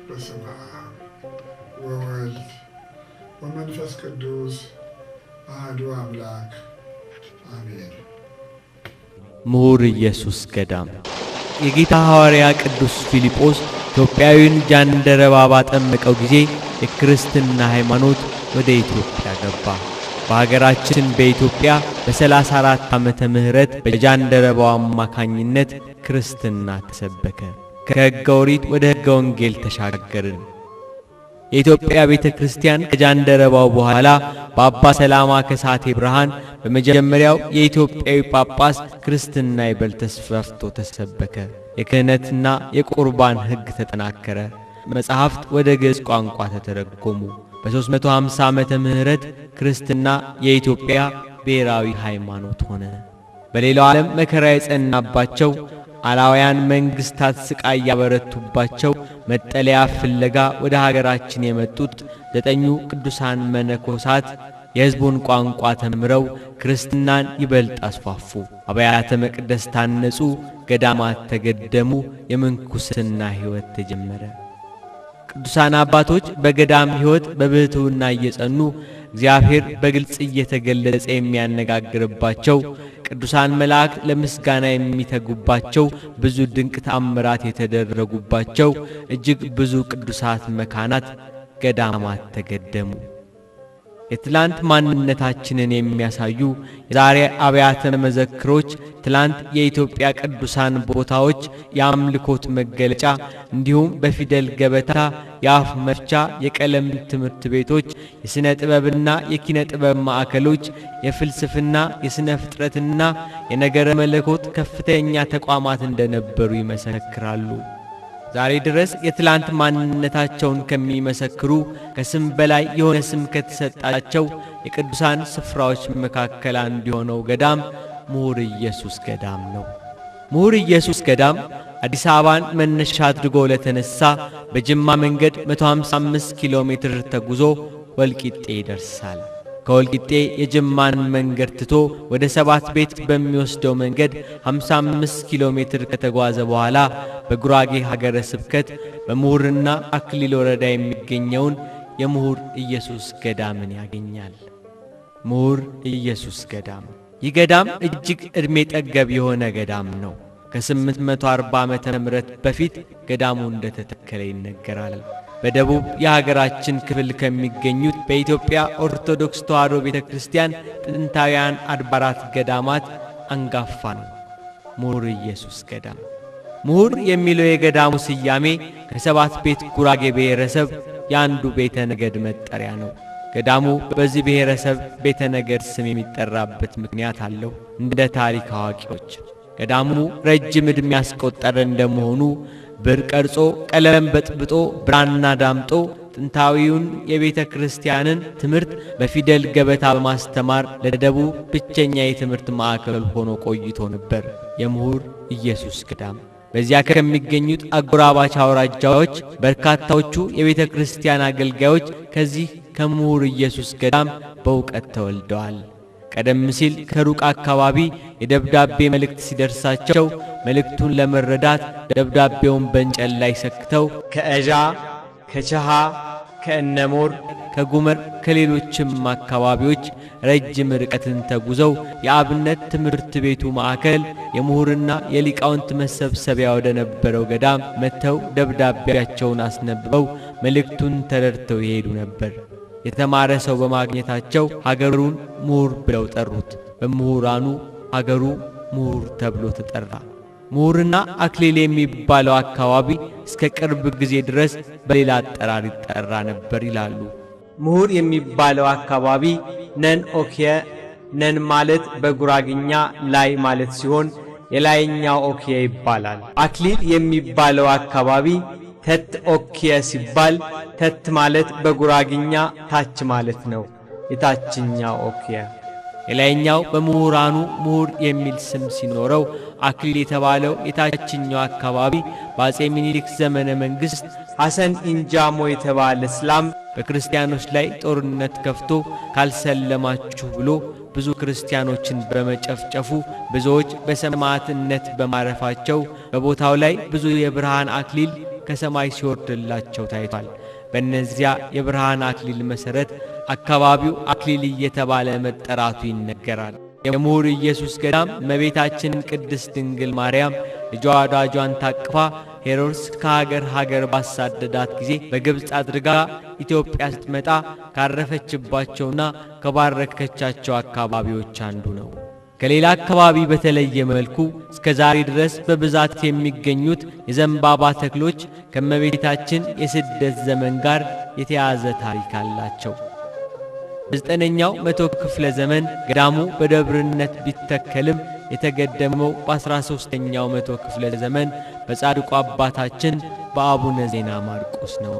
በስመ አብ ወወልድ ወመንፈስ ቅዱስ አሐዱ አምላክ አሜን። ምሁር ኢየሱስ ገዳም የጌታ ሐዋርያ ቅዱስ ፊልጶስ ኢትዮጵያዊውን ጃንደረባ ባጠመቀው ጊዜ የክርስትና ሃይማኖት ወደ ኢትዮጵያ ገባ። በሀገራችን በኢትዮጵያ በ34 ዓመተ ምህረት በጃንደረባው አማካኝነት ክርስትና ተሰበከ። ከሕገ ኦሪት ወደ ሕገ ወንጌል ተሻገርን። የኢትዮጵያ ቤተ ክርስቲያን ከጃንደረባው በኋላ በአባ ሰላማ ከሳቴ ብርሃን በመጀመሪያው የኢትዮጵያዊ ጳጳስ ክርስትና ይበልጥ ተስፋፍቶ ተሰበከ። የክህነትና የቁርባን ሕግ ተጠናከረ። መጻሕፍት ወደ ግዕዝ ቋንቋ ተተረጎሙ። በ350 ዓመተ ምህረት ክርስትና የኢትዮጵያ ብሔራዊ ሃይማኖት ሆነ። በሌላው ዓለም መከራ የጸናባቸው አላውያን መንግስታት ስቃይ ያበረቱባቸው መጠለያ ፍለጋ ወደ ሀገራችን የመጡት 9 ቅዱሳን መነኮሳት የሕዝቡን ቋንቋ ተምረው ክርስትናን ይበልጥ አስፋፉ። አብያተ መቅደስ ታነጹ፣ ገዳማት ተገደሙ፣ የምንኩስና ሕይወት ተጀመረ። ቅዱሳን አባቶች በገዳም ሕይወት በብሕትውና እየጸኑ እግዚአብሔር በግልጽ እየተገለጸ የሚያነጋግርባቸው ቅዱሳን መላእክት ለምስጋና የሚተጉባቸው ብዙ ድንቅ ተአምራት የተደረጉባቸው እጅግ ብዙ ቅዱሳት መካናት ገዳማት ተገደሙ። የትላንት ማንነታችንን የሚያሳዩ የዛሬ አብያተ መዘክሮች ትላንት የኢትዮጵያ ቅዱሳን ቦታዎች የአምልኮት መገለጫ እንዲሁም በፊደል ገበታ የአፍ መፍቻ የቀለም ትምህርት ቤቶች የሥነ ጥበብና የኪነ ጥበብ ማዕከሎች የፍልስፍና የሥነ ፍጥረትና የነገረ መለኮት ከፍተኛ ተቋማት እንደነበሩ ይመሰክራሉ። ዛሬ ድረስ የትላንት ማንነታቸውን ከሚመሰክሩ ከስም በላይ የሆነ ስም ከተሰጣቸው የቅዱሳን ስፍራዎች መካከል አንዱ የሆነው ገዳም ምሁር ኢየሱስ ገዳም ነው። ምሁር ኢየሱስ ገዳም አዲስ አበባን መነሻ አድርጎ ለተነሳ በጅማ መንገድ 155 ኪሎ ሜትር ተጉዞ ወልቂጤ ይደርሳል። ከወልቂጤ የጅማን መንገድ ትቶ ወደ 7 ቤት በሚወስደው መንገድ 55 ኪሎ ሜትር ከተጓዘ በኋላ በጉራጌ ሀገረ ስብከት በምሁርና አክሊል ወረዳ የሚገኘውን የምሁር ኢየሱስ ገዳምን ያገኛል። ምሁር ኢየሱስ ገዳም ይህ ገዳም እጅግ ዕድሜ ጠገብ የሆነ ገዳም ነው። ከ840 ዓመተ ምህረት በፊት ገዳሙ እንደተተከለ ይነገራል። በደቡብ የሀገራችን ክፍል ከሚገኙት በኢትዮጵያ ኦርቶዶክስ ተዋሕዶ ቤተ ክርስቲያን ጥንታውያን አድባራት ገዳማት አንጋፋ ነው ምሁር ኢየሱስ ገዳም። ምሁር የሚለው የገዳሙ ስያሜ ከ7 ቤት ጉራጌ ብሔረሰብ የአንዱ ቤተ ነገድ መጠሪያ ነው። ገዳሙ በዚህ ብሔረሰብ ቤተ ነገድ ስም የሚጠራበት ምክንያት አለው። እንደ ታሪክ አዋቂዎች ገዳሙ ረጅም ዕድሜ ያስቆጠረ እንደመሆኑ ብር ቀርጾ ቀለም በጥብጦ ብራና ዳምጦ ጥንታዊውን የቤተ ክርስቲያንን ትምህርት በፊደል ገበታ በማስተማር ለደቡብ ብቸኛ የትምህርት ማዕከል ሆኖ ቆይቶ ነበር የምሁር ኢየሱስ ገዳም። በዚያ ከሚገኙት አጎራባች አውራጃዎች በርካታዎቹ የቤተ ክርስቲያን አገልጋዮች ከዚህ ከምሁር ኢየሱስ ገዳም በእውቀት ተወልደዋል። ቀደም ሲል ከሩቅ አካባቢ የደብዳቤ መልእክት ሲደርሳቸው መልእክቱን ለመረዳት ደብዳቤውን በእንጨት ላይ ሰክተው ከእዣ፣ ከቸሃ፣ ከእነሞር፣ ከጉመር ከሌሎችም አካባቢዎች ረጅም ርቀትን ተጉዘው የአብነት ትምህርት ቤቱ ማዕከል የምሁርና የሊቃውንት መሰብሰቢያ ወደ ነበረው ገዳም መጥተው ደብዳቤያቸውን አስነብበው መልእክቱን ተረድተው ይሄዱ ነበር። የተማረ ሰው በማግኘታቸው ሀገሩን ምሁር ብለው ጠሩት። በምሁራኑ ሀገሩ ምሁር ተብሎ ተጠራ። ምሁርና አክሊል የሚባለው አካባቢ እስከ ቅርብ ጊዜ ድረስ በሌላ አጠራር ይጠራ ነበር ይላሉ። ምሁር የሚባለው አካባቢ ነን ኦኪየ፣ ነን ማለት በጉራግኛ ላይ ማለት ሲሆን የላይኛው ኦኪየ ይባላል። አክሊል የሚባለው አካባቢ ተት ኦኪየ ሲባል ተት ማለት በጉራግኛ ታች ማለት ነው። የታችኛው ኦኪየ የላይኛው በምሁራኑ ምሁር የሚል ስም ሲኖረው አክሊል የተባለው የታችኛው አካባቢ በአፄ ሚኒሊክ ዘመነ መንግስት ሐሰን ኢንጃሞ የተባለ እስላም በክርስቲያኖች ላይ ጦርነት ከፍቶ ካልሰለማችሁ ብሎ ብዙ ክርስቲያኖችን በመጨፍጨፉ ብዙዎች በሰማዕትነት በማረፋቸው በቦታው ላይ ብዙ የብርሃን አክሊል ከሰማይ ሲወርድላቸው ታይቷል። በእነዚያ የብርሃን አክሊል መሠረት አካባቢው አክሊል እየተባለ መጠራቱ ይነገራል። የምሁር ኢየሱስ ገዳም እመቤታችን ቅድስት ድንግል ማርያም ልጇ ወዳጇን ታቅፋ ሄሮድስ ከሀገር ባሳደዳት ጊዜ በግብፅ አድርጋ ኢትዮጵያ ስትመጣ ካረፈችባቸውና ከባረከቻቸው አካባቢዎች አንዱ ነው። ከሌላ አካባቢ በተለየ መልኩ እስከ ዛሬ ድረስ በብዛት የሚገኙት የዘንባባ ተክሎች ከእመቤታችን የስደት ዘመን ጋር የተያያዘ ታሪክ አላቸው። በ9ኛው መቶ ክፍለ ዘመን ገዳሙ በደብርነት ቢተከልም የተገደመው በ13ኛው መቶ ክፍለ ዘመን በጻድቁ አባታችን በአቡነ ዜና ማርቆስ ነው።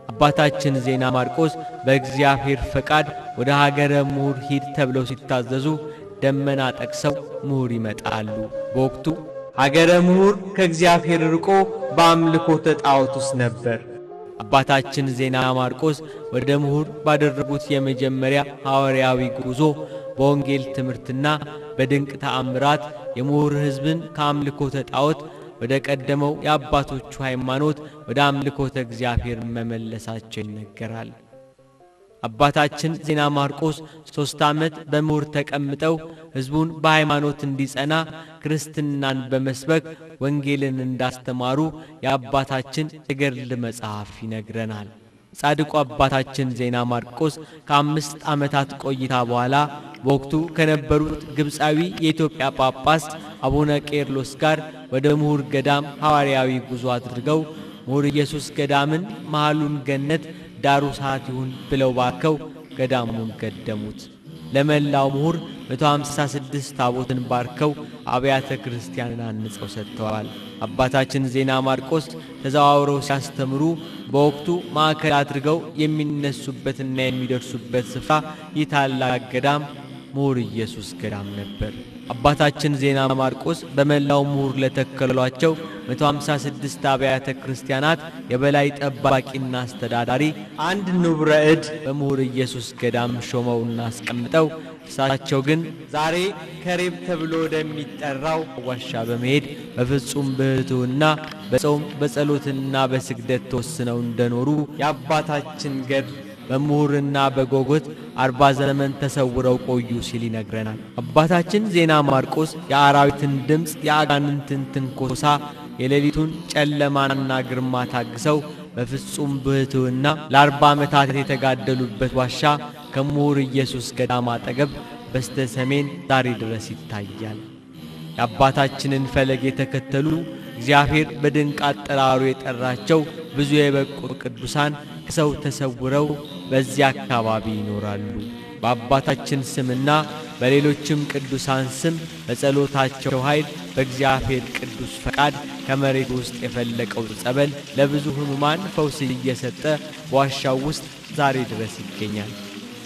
አባታችን ዜና ማርቆስ በእግዚአብሔር ፈቃድ ወደ ሀገረ ምሁር ሂድ ተብለው ሲታዘዙ ደመና ጠቅሰው ምሁር ይመጣሉ። በወቅቱ ሀገረ ምሁር ከእግዚአብሔር ርቆ በአምልኮተ ጣዖት ውስጥ ነበር። አባታችን ዜና ማርቆስ ወደ ምሁር ባደረጉት የመጀመሪያ ሐዋርያዊ ጉዞ በወንጌል ትምህርትና በድንቅ ተአምራት የምሁር ሕዝብን ከአምልኮተ ጣዖት ወደ ቀደመው የአባቶቹ ሃይማኖት ወደ አምልኮተ እግዚአብሔር መመለሳቸው ይነገራል። አባታችን ዜና ማርቆስ 3 ዓመት በምሁር ተቀምጠው ሕዝቡን በሃይማኖት እንዲጸና ክርስትናን በመስበክ ወንጌልን እንዳስተማሩ የአባታችን የገድል መጽሐፍ ይነግረናል። ጻድቁ አባታችን ዜና ማርቆስ ከ5 ዓመታት ቆይታ በኋላ በወቅቱ ከነበሩት ግብፃዊ የኢትዮጵያ ጳጳስ አቡነ ቄርሎስ ጋር ወደ ምሁር ገዳም ሐዋርያዊ ጉዞ አድርገው ምሁር ኢየሱስ ገዳምን መሃሉን ገነት ዳሩ እሳት ይሁን ብለው ባርከው ገዳሙን ገደሙት። ለመላው ምሁር 156 ታቦትን ባርከው አብያተ ክርስቲያንን አንጸው ሰጥተዋል። አባታችን ዜና ማርቆስ ተዘዋውረው ሲያስተምሩ በወቅቱ ማዕከል አድርገው የሚነሱበትና የሚደርሱበት ስፍራ ይህ ታላቅ ገዳም ምሁር ኢየሱስ ገዳም ነበር። አባታችን ዜና ማርቆስ በመላው ምሁር ለተከሏቸው 156 አብያተ ክርስቲያናት የበላይ ጠባቂና አስተዳዳሪ አንድ ንቡረ እድ በምሁር ኢየሱስ ገዳም ሾመውና አስቀምጠው እሳቸው ግን ዛሬ ከሬብ ተብሎ ወደሚጠራው ዋሻ በመሄድ በፍጹም ብሕትውና በጾም በጸሎትና በስግደት ተወስነው እንደኖሩ የአባታችን ገድል በምሁርና በጎጎት 40 ዘመን ተሰውረው ቆዩ ሲል ይነግረናል። አባታችን ዜና ማርቆስ የአራዊትን ድምፅ፣ የአጋንንትን ትንኮሳ፣ የሌሊቱን ጨለማና ግርማ ታግሰው በፍጹም ብሕትውና ለ40 ዓመታት የተጋደሉበት ዋሻ ከምሁር ኢየሱስ ገዳም አጠገብ በስተ ሰሜን ዛሬ ድረስ ይታያል። የአባታችንን ፈለግ የተከተሉ እግዚአብሔር በድንቅ አጠራሩ የጠራቸው ብዙ የበቁ ቅዱሳን ከሰው ተሰውረው በዚያ አካባቢ ይኖራሉ። በአባታችን ስምና በሌሎችም ቅዱሳን ስም በጸሎታቸው ኃይል በእግዚአብሔር ቅዱስ ፈቃድ ከመሬት ውስጥ የፈለቀው ጸበል ለብዙ ሕሙማን ፈውስ እየሰጠ በዋሻው ውስጥ ዛሬ ድረስ ይገኛል።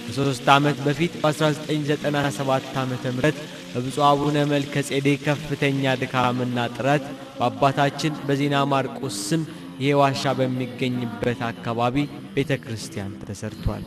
ከ3 ዓመት በፊት በ1997 ዓመተ ምህረት በብፁዕ አቡነ መልከ ጼዴቅ ከፍተኛ ድካምና ጥረት በአባታችን በዜና ማርቆስ ስም ይሄ ዋሻ በሚገኝበት አካባቢ ቤተ ክርስቲያን ተሰርቷል።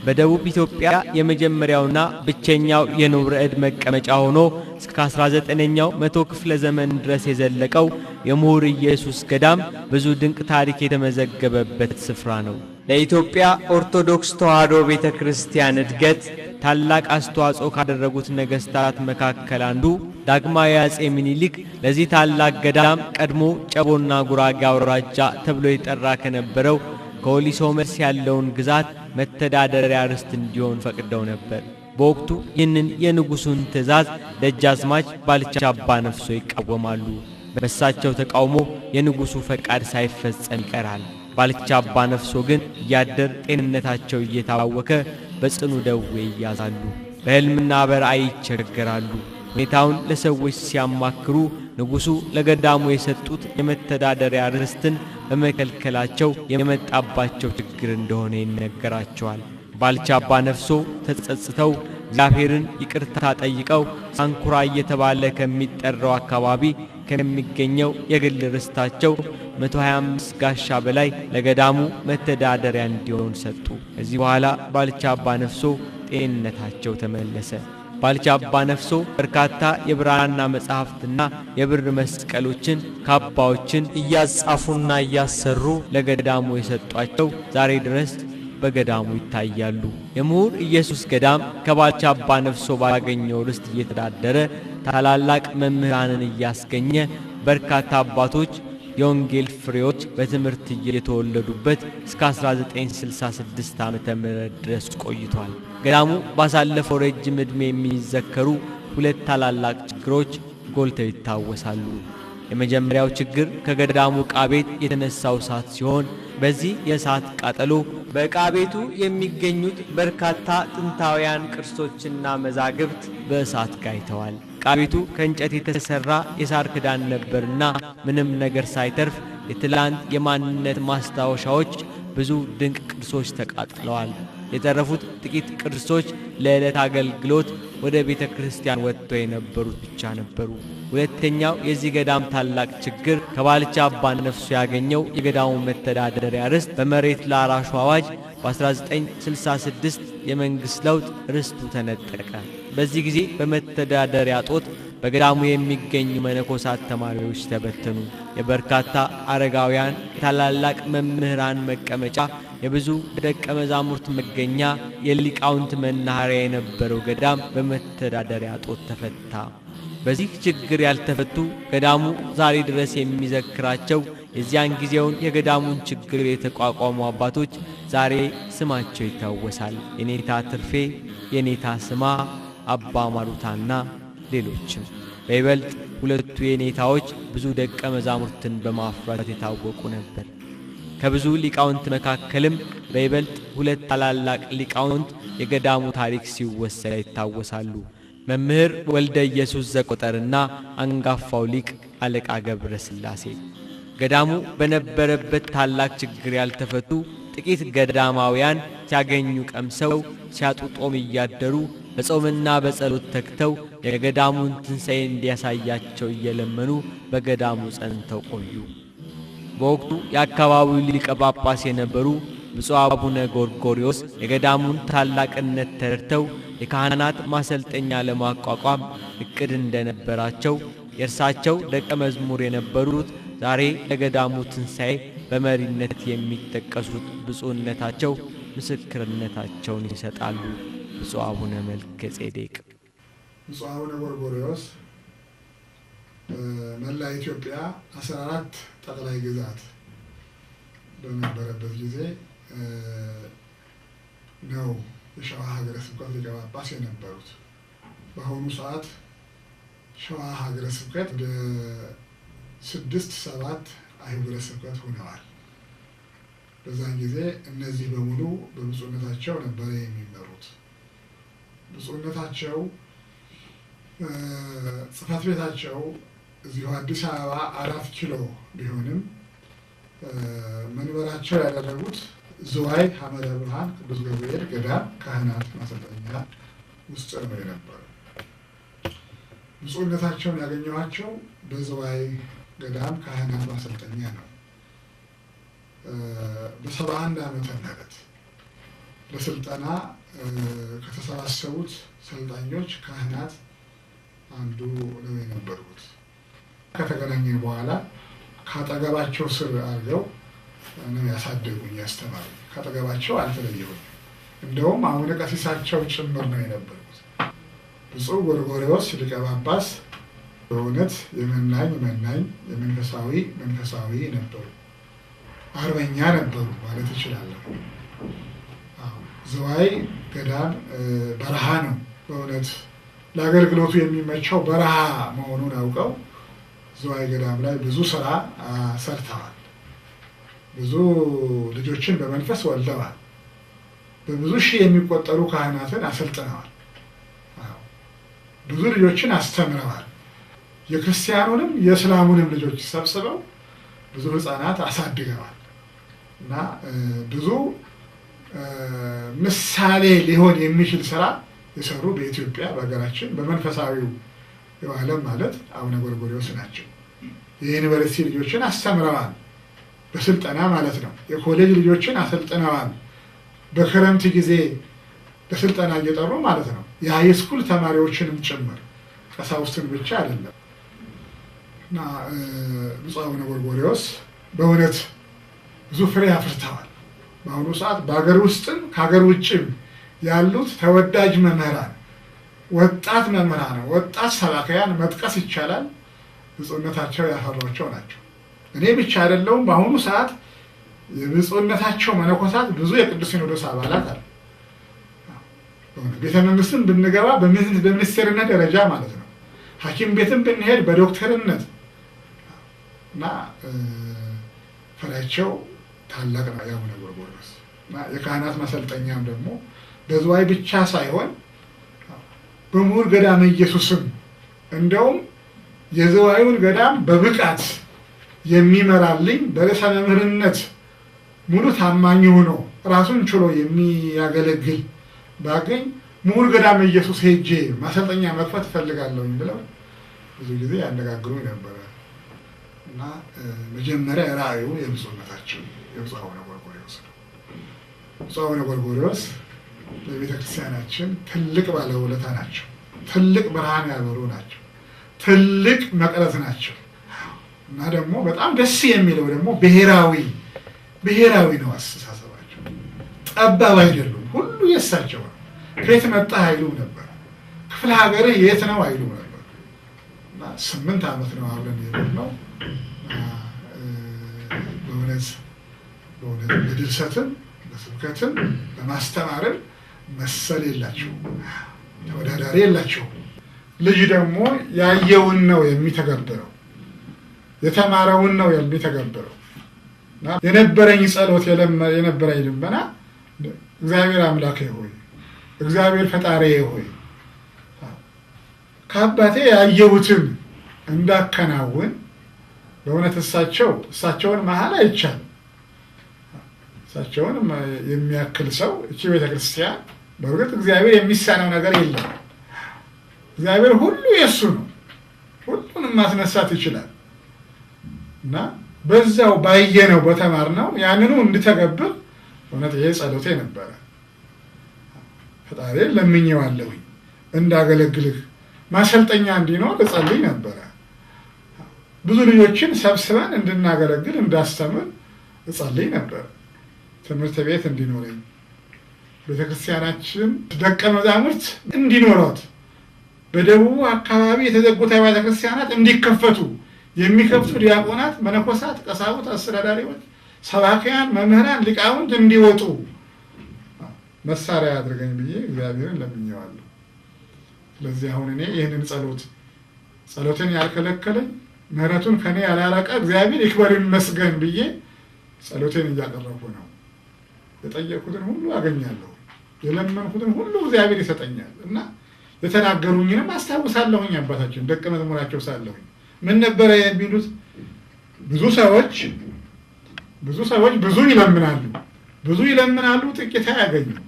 በደቡብ ኢትዮጵያ የመጀመሪያውና ብቸኛው የንቡረ እድ መቀመጫ ሆኖ እስከ 19ኛው መቶ ክፍለ ዘመን ድረስ የዘለቀው የምሁር ኢየሱስ ገዳም ብዙ ድንቅ ታሪክ የተመዘገበበት ስፍራ ነው። ለኢትዮጵያ ኦርቶዶክስ ተዋሕዶ ቤተ ክርስቲያን እድገት ታላቅ አስተዋጽኦ ካደረጉት ነገሥታት መካከል አንዱ ዳግማዊ አፄ ምኒልክ ለዚህ ታላቅ ገዳም ቀድሞ ጨቦና ጉራጌ አውራጃ ተብሎ ይጠራ ከነበረው ከወሊሶ መልስ ያለውን ግዛት መተዳደሪያ ርስት እንዲሆን ፈቅደው ነበር። በወቅቱ ይህንን የንጉሡን ትእዛዝ ደጃዝማች ባልቻ አባ ነፍሶ ይቃወማሉ። በእሳቸው ተቃውሞ የንጉሡ ፈቃድ ሳይፈጸም ይቀራል። ባልቻ አባ ነፍሶ ግን እያደር ጤንነታቸው እየታወከ በጽኑ ደዌ ይያዛሉ። በሕልምና በራእይ ይቸገራሉ። ሁኔታውን ለሰዎች ሲያማክሩ ንጉሡ ለገዳሙ የሰጡት የመተዳደሪያ ርስትን በመከልከላቸው የመጣባቸው ችግር እንደሆነ ይነገራቸዋል። ባልቻ አባ ነፍሶ ተጸጽተው እግዚአብሔርን ይቅርታ ጠይቀው ሳንኩራ እየተባለ ከሚጠራው አካባቢ ከሚገኘው የግል ርስታቸው 125 ጋሻ በላይ ለገዳሙ መተዳደሪያ እንዲሆን ሰጡ። ከዚህ በኋላ ባልቻ አባ ነፍሶ ጤንነታቸው ተመለሰ። ባልቻ አባ ነፍሶ በርካታ የብራና መጻሕፍትና የብር መስቀሎችን፣ ካባዎችን እያጻፉና እያሰሩ ለገዳሙ የሰጧቸው ዛሬ ድረስ በገዳሙ ይታያሉ። የምሁር ኢየሱስ ገዳም ከባልቻ አባ ነፍሶ ባገኘው ርስት እየተዳደረ ታላላቅ መምህራንን እያስገኘ በርካታ አባቶች የወንጌል ፍሬዎች በትምህርት እየተወለዱበት እስከ 1966 ዓ.ም ድረስ ቆይቷል። ገዳሙ ባሳለፈው ረጅም ዕድሜ የሚዘከሩ ሁለት ታላላቅ ችግሮች ጎልተው ይታወሳሉ። የመጀመሪያው ችግር ከገዳሙ ዕቃ ቤት የተነሳው እሳት ሲሆን በዚህ የእሳት ቃጠሎ በዕቃ ቤቱ የሚገኙት በርካታ ጥንታውያን ቅርሶችና መዛግብት በእሳት ጋይተዋል። ዕቃ ቤቱ ከእንጨት የተሰራ የሳር ክዳን ነበርና ምንም ነገር ሳይተርፍ የትላንት የማንነት ማስታወሻዎች ብዙ ድንቅ ቅርሶች ተቃጥለዋል። የተረፉት ጥቂት ቅርሶች ለዕለት አገልግሎት ወደ ቤተ ክርስቲያን ወጥተው የነበሩት ብቻ ነበሩ። ሁለተኛው የዚህ ገዳም ታላቅ ችግር ከባልቻ አባ ነፍሶ ያገኘው የገዳሙ መተዳደሪያ ርስት በመሬት ላራሹ አዋጅ በ1966 የመንግሥት ለውጥ ርስቱ ተነጠቀ። በዚህ ጊዜ በመተዳደሪያ ጦት በገዳሙ የሚገኙ መነኮሳት ተማሪዎች ተበተኑ። የበርካታ አረጋውያን ታላላቅ መምህራን መቀመጫ፣ የብዙ ደቀ መዛሙርት መገኛ፣ የሊቃውንት መናኸሪያ የነበረው ገዳም በመተዳደሪያ ጦት ተፈታ። በዚህ ችግር ያልተፈቱ ገዳሙ ዛሬ ድረስ የሚዘክራቸው የዚያን ጊዜውን የገዳሙን ችግር የተቋቋሙ አባቶች ዛሬ ስማቸው ይታወሳል። የኔታ ትርፌ፣ የኔታ ስማ፣ አባ ማሩታና ሌሎችም። በይበልጥ ሁለቱ የኔታዎች ብዙ ደቀ መዛሙርትን በማፍራት የታወቁ ነበር። ከብዙ ሊቃውንት መካከልም በይበልጥ ሁለት ታላላቅ ሊቃውንት የገዳሙ ታሪክ ሲወሳ ይታወሳሉ። መምህር ወልደ ኢየሱስ ዘቆጠርና አንጋፋው ሊቅ አለቃ ገብረ ሥላሴ። ገዳሙ በነበረበት ታላቅ ችግር ያልተፈቱ ጥቂት ገዳማውያን ሲያገኙ ቀምሰው ሲያጡ ጦም እያደሩ በጾምና በጸሎት ተግተው የገዳሙን ትንሣኤ እንዲያሳያቸው እየለመኑ በገዳሙ ጸንተው ቆዩ። በወቅቱ የአካባቢው ሊቀ ጳጳስ የነበሩ ብፁዕ አቡነ ጎርጎርዮስ የገዳሙን ታላቅነት ተረድተው የካህናት ማሰልጠኛ ለማቋቋም እቅድ እንደነበራቸው የእርሳቸው ደቀ መዝሙር የነበሩት ዛሬ ለገዳሙ ትንሣኤ በመሪነት የሚጠቀሱት ብፁዕነታቸው ምስክርነታቸውን ይሰጣሉ። ብፁዕ አቡነ መልከ ጼዴቅ። ብፁዕ አቡነ ጎርጎርዮስ መላ ኢትዮጵያ 14 ጠቅላይ ግዛት በነበረበት ጊዜ ነው የሸዋ ሀገረ ስብከት ሊቀ ጳጳስ የነበሩት። በአሁኑ ሰዓት ሸዋ ሀገረ ስብከት ወደ 6-7 አህጉረ ስብከት ሆነዋል። በዛን ጊዜ እነዚህ በሙሉ በብፁዕነታቸው ነበረ የሚመሩት። ብፁዕነታቸው ጽሕፈት ቤታቸው እዚሁ አዲስ አበባ 4 ኪሎ ቢሆንም መንበራቸው ያደረጉት ዝዋይ ሐመረ ብርሃን ቅዱስ ገብርኤል ገዳም ካህናት ማሰልጠኛ ውስጥ ነው የነበረው። ብፁዕነታቸውን ያገኘኋቸው በዝዋይ ገዳም ካህናት ማሰልጠኛ ነው። በ71 ዓመተ ምህረት ለስልጠና ከተሰባሰቡት ሰልጣኞች ካህናት አንዱ ነው የነበሩት። ከተገናኘን በኋላ ካጠገባቸው ስር አድርገው ነው ያሳደጉኝ፣ ያስተማሩኝ። ካጠገባቸው አልተለየሁም። እንደውም አቡነ ቀሲሳቸው ጭምር ነው የነበሩት። ብፁዕ ጎርጎርዮስ ሊቀ ጳጳስ በእውነት የመናኝ መንፈሳዊ ነበሩ። አርበኛ ነበሩ ማለት እችላለሁ። ዝዋይ ገዳም በረሃ ነው። በእውነት ለአገልግሎቱ የሚመቸው በረሃ መሆኑን አውቀው ዝዋይ ገዳም ላይ ብዙ ስራ ሰርተዋል። ብዙ ልጆችን በመንፈስ ወልደዋል። በብዙ ሺህ የሚቆጠሩ ካህናትን አሰልጥነዋል። ብዙ ልጆችን አስተምረዋል። የክርስቲያኑንም የእስላሙንም ልጆች ሰብስበው ብዙ ሕፃናት አሳድገዋል እና ብዙ ምሳሌ ሊሆን የሚችል ስራ የሰሩ በኢትዮጵያ በሀገራችን በመንፈሳዊው ዓለም ማለት አቡነ ጎርጎርዮስ ናቸው። የዩኒቨርሲቲ ልጆችን አስተምረዋል፣ በስልጠና ማለት ነው። የኮሌጅ ልጆችን አሰልጥነዋል፣ በክረምት ጊዜ በስልጠና እየጠሩ ማለት ነው። የሃይስኩል ተማሪዎችንም ጭምር ቀሳውስትን ብቻ አይደለም። እና ብፁዕ አቡነ ጎርጎርዮስ በእውነት ብዙ ፍሬ አፍርተዋል። በአሁኑ ሰዓት በሀገር ውስጥም ከሀገር ውጭም ያሉት ተወዳጅ መምህራን፣ ወጣት መምህራን፣ ወጣት ሰባክያን መጥቀስ ይቻላል። ብፁዕነታቸው ያፈሯቸው ናቸው። እኔ ብቻ አይደለሁም። በአሁኑ ሰዓት የብፁዕነታቸው መነኮሳት ብዙ የቅዱስ ሲኖዶስ አባላት አሉ። ቤተ መንግስትም ብንገባ በሚኒስቴርነት ደረጃ ማለት ነው። ሐኪም ቤትም ብንሄድ በዶክተርነት እና ፍሬያቸው ታላቅ ነው የአቡነ ጎርጎርዮስ። እና የካህናት ማሰልጠኛም ደግሞ በዝዋይ ብቻ ሳይሆን በምሁር ገዳመ ኢየሱስም እንደውም የዝዋዩን ገዳም በብቃት የሚመራልኝ በርዕሰ መምህርነት ሙሉ ታማኝ ሆኖ ራሱን ችሎ የሚያገለግል ባገኝ ምሁር ገዳመ ኢየሱስ ሄጄ ማሰልጠኛ መክፈት እፈልጋለሁኝ ብለው ብዙ ጊዜ ያነጋግሩኝ ነበረ። እና መጀመሪያ ራእዩ የብፁዕነታቸው የብፁዕ አቡነ ጎርጎርዮስ ነው። ብፁዕ አቡነ ጎርጎርዮስ ለቤተ ክርስቲያናችን ትልቅ ባለውለታ ናቸው። ትልቅ ብርሃን ያበሩ ናቸው። ትልቅ መቅረዝ ናቸው። እና ደግሞ በጣም ደስ የሚለው ደግሞ ብሔራዊ ነው አስተሳሰባቸው። ጠባብ አይደሉም። ሁሉ የእሳቸው ነው። ከየት መጣህ አይሉም ነበር። ክፍለ ሀገርህ የት ነው አይሉም ነበር። እና 8 ዓመት ነው አብረን የኖርነው። በእውነት በድርሰትም በስብከትም በማስተማርም መሰል የላቸውም፣ ተወዳዳሪ የላቸውም። ልጅ ደግሞ ያየውን ነው የሚተገብረው፣ የተማረውን ነው የሚተገብረው። የነበረኝ ጸሎት የነበረኝ ልመና እግዚአብሔር አምላኬ ሆይ፣ እግዚአብሔር ፈጣሪዬ ሆይ ከአባቴ ያየሁትን እንዳከናውን በእውነት እሳቸውን መሀል አይቻልም። እሳቸውን የሚያክል ሰው እቺ ቤተክርስቲያን በእርግጥ እግዚአብሔር የሚሳነው ነገር የለም። እግዚአብሔር ሁሉ የእሱ ነው። ሁሉንም ማስነሳት ይችላል። እና በዛው ባየነው በተማርነው ያንኑ እንድተገብር እውነት ይሄ ጸሎቴ ነበረ። ፈጣሪን ለምኜዋለሁኝ እንዳገለግልህ ማሰልጠኛ እንዲኖር እጸልይ ነበረ። ብዙ ልጆችን ሰብስበን እንድናገለግል እንዳስተምር እጸልይ ነበር። ትምህርት ቤት እንዲኖረኝ፣ ቤተክርስቲያናችን ደቀ መዛሙርት እንዲኖሯት፣ በደቡቡ አካባቢ የተዘጉት አብያተ ክርስቲያናት እንዲከፈቱ፣ የሚከፍቱ ዲያቆናት፣ መነኮሳት፣ ቀሳውስት፣ አስተዳዳሪዎች፣ ሰባክያን፣ መምህራን፣ ሊቃውንት እንዲወጡ መሳሪያ አድርገኝ ብዬ እግዚአብሔርን ለምኜዋለሁ። ስለዚህ አሁን እኔ ይህንን ጸሎትን ያልከለከለኝ ምሕረቱን ከኔ ያላራቀ እግዚአብሔር ይክበር ይመስገን ብዬ ጸሎቴን እያቀረብኩ ነው። የጠየቅኩትን ሁሉ አገኛለሁ፣ የለመንኩትን ሁሉ እግዚአብሔር ይሰጠኛል። እና የተናገሩኝንም አስታውሳለሁኝ። አባታችን ደቀ መዝሙራቸው ሳለሁኝ ምን ነበረ የሚሉት? ብዙ ሰዎች ብዙ ይለምናሉ፣ ጥቂት አያገኙም።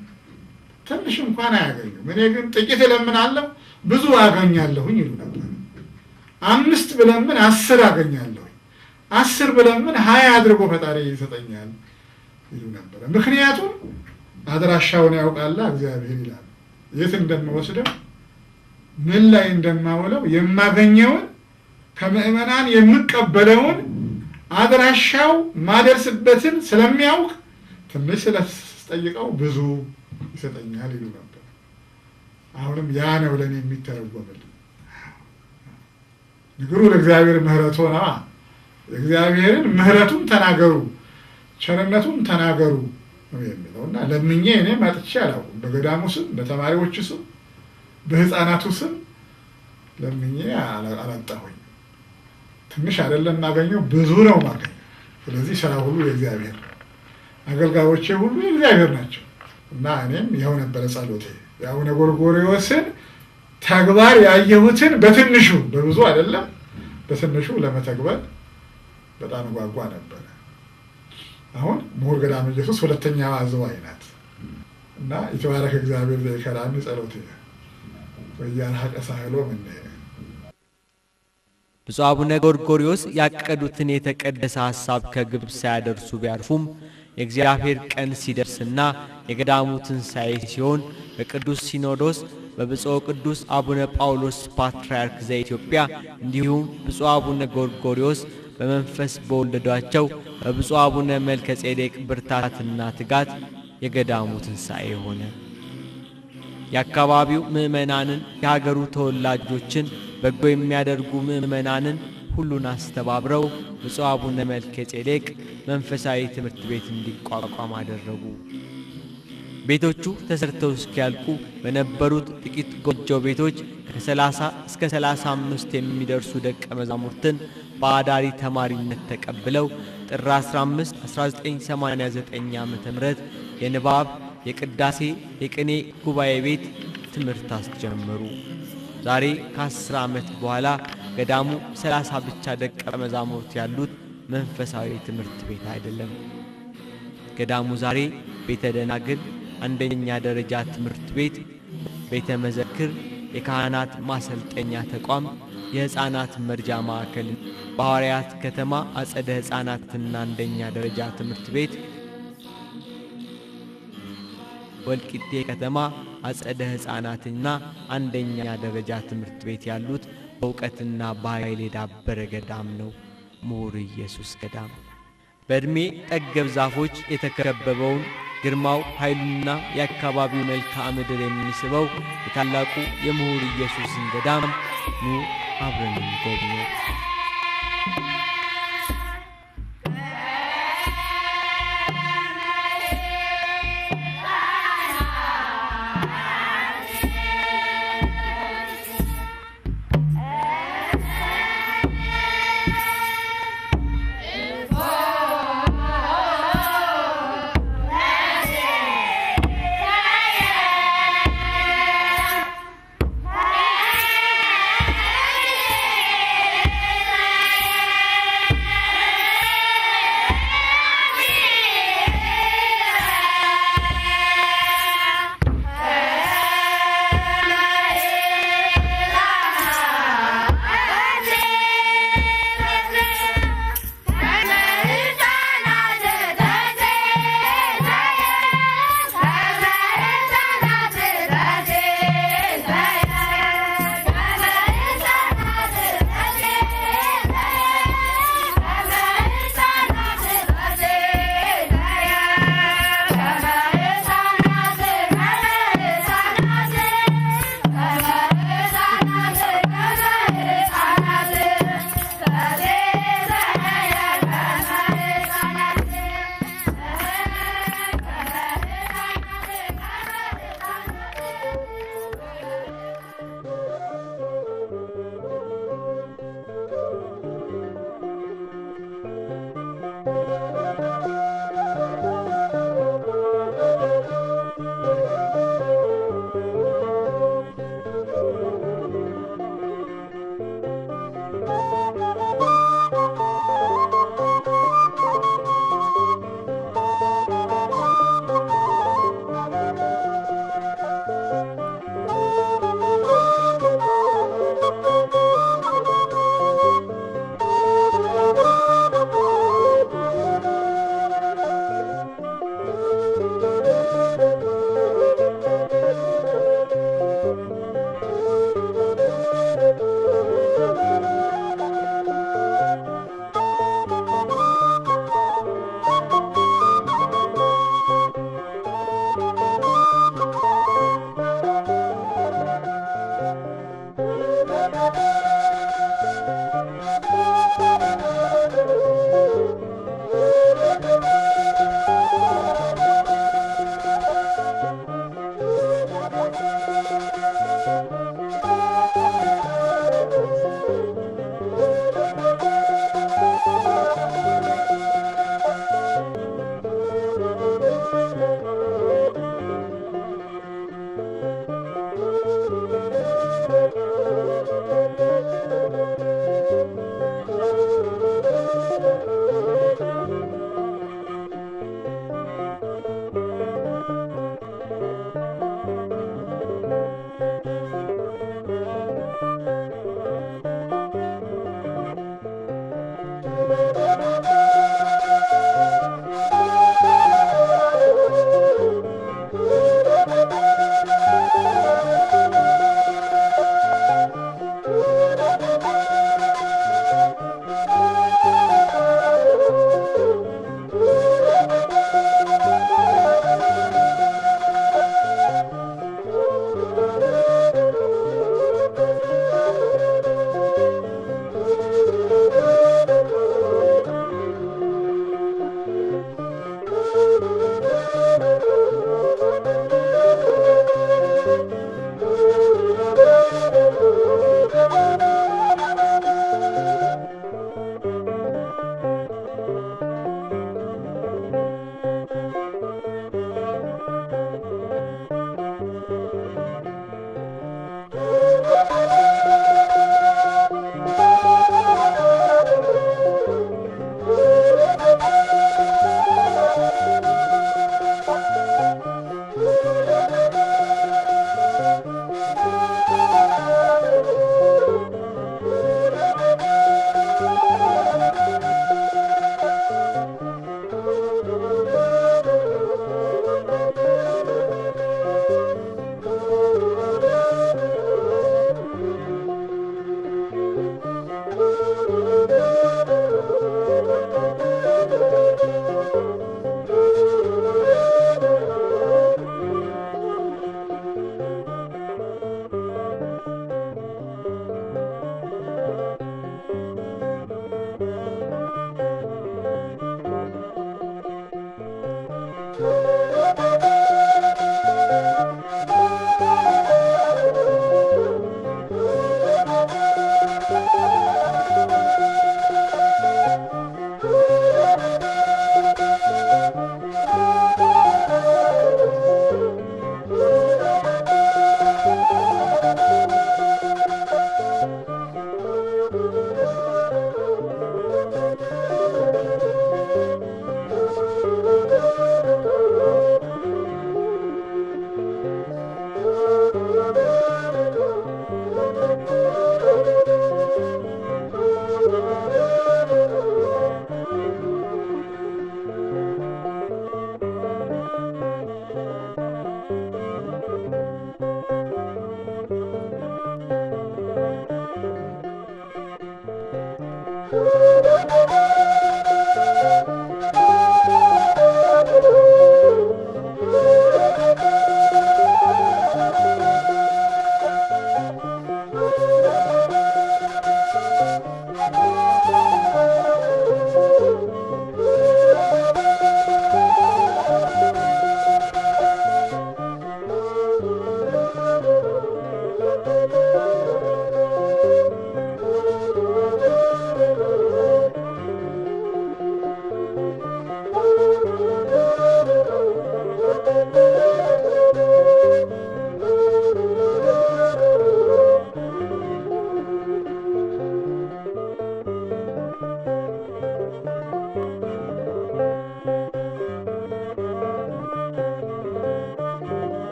ትንሽ እንኳን አያገኙም። እኔ ግን ጥቂት እለምናለሁ፣ ብዙ አገኛለሁኝ ይሉ ነበር። 5 ብለምን 10 አገኛለሁ፣ 10 ብለምን 20 አድርጎ ፈጣሪ ይሰጠኛል ይሉ ነበር። ምክንያቱም አድራሻውን ያውቃላ እግዚአብሔር ይላል። የት እንደምወስደው ምን ላይ እንደማውለው የማገኘውን ከምእመናን የምቀበለውን አድራሻው ማደርስበትን ስለሚያውቅ ትንሽ ስለስጠይቀው ብዙ ይሰጠኛል ይሉ ነበር። አሁንም ያ ነው ለኔ የሚተረጎምልኝ። ንግሩ ለእግዚአብሔር ምሕረቱ ነዋ። እግዚአብሔርን ምሕረቱን ተናገሩ፣ ቸርነቱን ተናገሩ ነው የሚለው። እና ለምኜ እኔ መጥቼ አላውቅም። በገዳሙ ስም፣ በተማሪዎቹ ስም፣ በህፃናቱ ስም ለምኜ አላጣሁኝ። ትንሽ አይደለም ማገኘው፣ ብዙ ነው ማገኘው። ስለዚህ ስራ ሁሉ የእግዚአብሔር ነው፣ አገልጋዮቼ ሁሉ የእግዚአብሔር ናቸው። እና እኔም ይኸው ነበረ ጸሎቴ። የአቡነ ጎርጎርዮስን ተግባር ያየሁትን በትንሹ በብዙ አይደለም በትንሹ ለመተግበር በጣም ጓጓ ነበረ። አሁን ምሁር ገዳመ ኢየሱስ ሁለተኛዋ ዝዋይ ናት። እና የተባረከ እግዚአብሔር ዘይከራኒ ጸሎቴ ወያርሐቀ ሳህሎ ምን ብፁዕ አቡነ ጎርጎርዮስ ያቀዱትን የተቀደሰ ሐሳብ ከግብ ሳያደርሱ ቢያርፉም የእግዚአብሔር ቀን ሲደርስና የገዳሙ ትንሣኤ ሲሆን በቅዱስ ሲኖዶስ በብፁዕ ቅዱስ አቡነ ጳውሎስ ፓትርያርክ ዘኢትዮጵያ እንዲሁም ብፁዕ አቡነ ጎርጎርዮስ በመንፈስ በወለዷቸው በብፁዕ አቡነ መልከ ጼዴቅ ብርታትና ትጋት የገዳሙ ትንሣኤ ሆነ። የአካባቢው ምእመናንን፣ የሀገሩ ተወላጆችን፣ በጎ የሚያደርጉ ምእመናንን ሁሉን አስተባብረው ብፁዕ አቡነ መልከ ጼዴቅ መንፈሳዊ ትምህርት ቤት እንዲቋቋም አደረጉ። ቤቶቹ ተሰርተው እስኪያልቁ በነበሩት ጥቂት ጎጆ ቤቶች ከ30 እስከ 35 የሚደርሱ ደቀ መዛሙርትን በአዳሪ ተማሪነት ተቀብለው ጥር 15 1989 ዓ.ም የንባብ፣ የቅዳሴ፣ የቅኔ ጉባኤ ቤት ትምህርት አስጀመሩ። ዛሬ ከ10 ዓመት በኋላ ገዳሙ 30 ብቻ ደቀ መዛሙርት ያሉት መንፈሳዊ ትምህርት ቤት አይደለም። ገዳሙ ዛሬ ቤተ ደናግል፣ አንደኛ ደረጃ ትምህርት ቤት፣ ቤተ መዘክር፣ የካህናት ማሰልጠኛ ተቋም፣ የሕፃናት መርጃ ማዕከል፣ በሐዋርያት ከተማ አጸደ ሕፃናትና አንደኛ ደረጃ ትምህርት ቤት፣ ወልቂጤ ከተማ አጸደ ሕፃናትና አንደኛ ደረጃ ትምህርት ቤት ያሉት በእውቀትና በኃይል የዳበረ ገዳም ነው ምሁር ኢየሱስ ገዳም። በዕድሜ ጠገብ ዛፎች የተከበበውን ግርማው ኃይሉና የአካባቢው መልክዓ ምድር የሚስበው የታላቁ የምሁር ኢየሱስን ገዳም ኑ አብረን እንጎብኘው።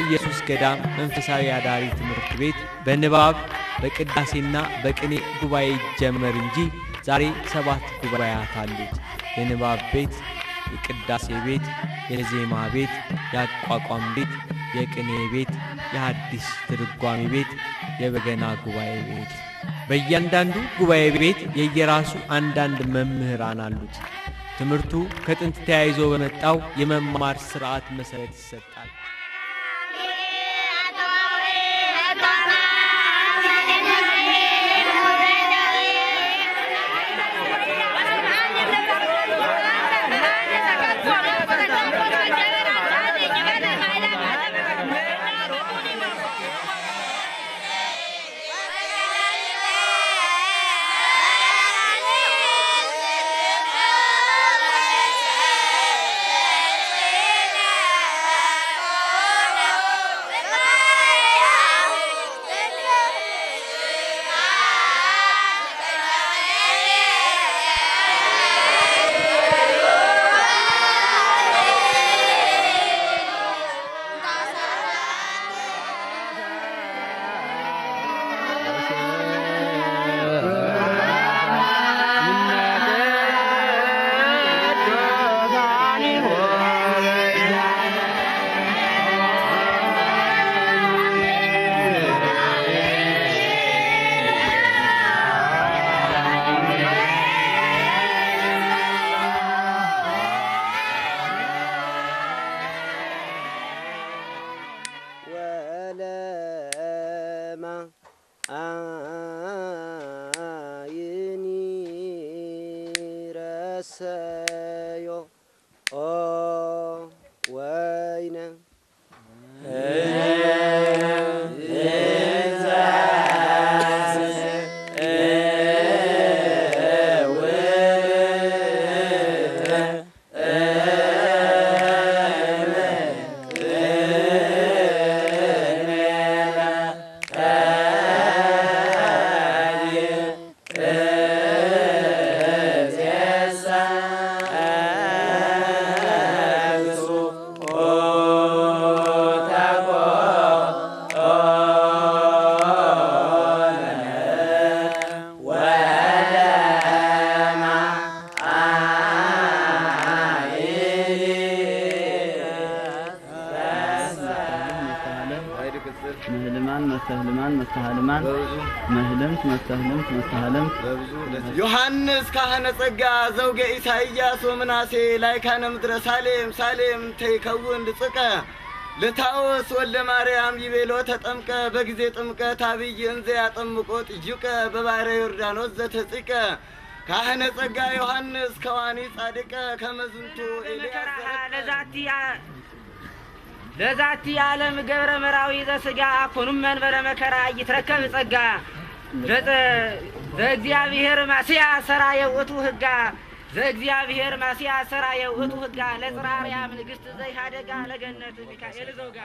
ኢየሱስ ገዳም መንፈሳዊ አዳሪ ትምህርት ቤት በንባብ በቅዳሴና በቅኔ ጉባኤ ጀመር እንጂ ዛሬ 7 ጉባኤያት አሉት። የንባብ ቤት፣ የቅዳሴ ቤት፣ የዜማ ቤት፣ የአቋቋም ቤት፣ የቅኔ ቤት፣ የሐዲስ ትርጓሜ ቤት፣ የበገና ጉባኤ ቤት። በእያንዳንዱ ጉባኤ ቤት የየራሱ አንዳንድ መምህራን አሉት። ትምህርቱ ከጥንት ተያይዞ በመጣው የመማር ሥርዓት መሠረት ይሰጣል። መህልማን መስተህልማን መስተሃልማን መህልምት መስተህልምት መስተሃልምት ዮሐንስ ካህነ ጸጋ ዘውገ ኢሳይያስ ወምናሴ ላይካነ ምድረ ሳሌም ሳሌም ተይከውን ልጽቀ ለታወስ ወልደ ማርያም ይቤሎ ተጠምቀ በጊዜ ጥምቀት አብይ እንዘ ያጠምቆ ጥጁቀ በባሕረ ዮርዳኖስ ዘተጽቀ ካህነ ጸጋ ዮሐንስ ከዋኒ ጻድቀ ከመዝንቱ ኤልያስ ለዛቲ ዓለም ገብረ መራዊ ዘሥጋ ኮኑም መንበረ መከራ ይትረከብ ጸጋ ዘእግዚአብሔር ማስያ ሰራ የውእቱ ሕጋ ዘእግዚአብሔር ማስያ ሰራ የውእቱ ሕጋ ለጽራርያም ንግሥት ዘይሃደጋ ለገነት ሚካኤል ዘውጋ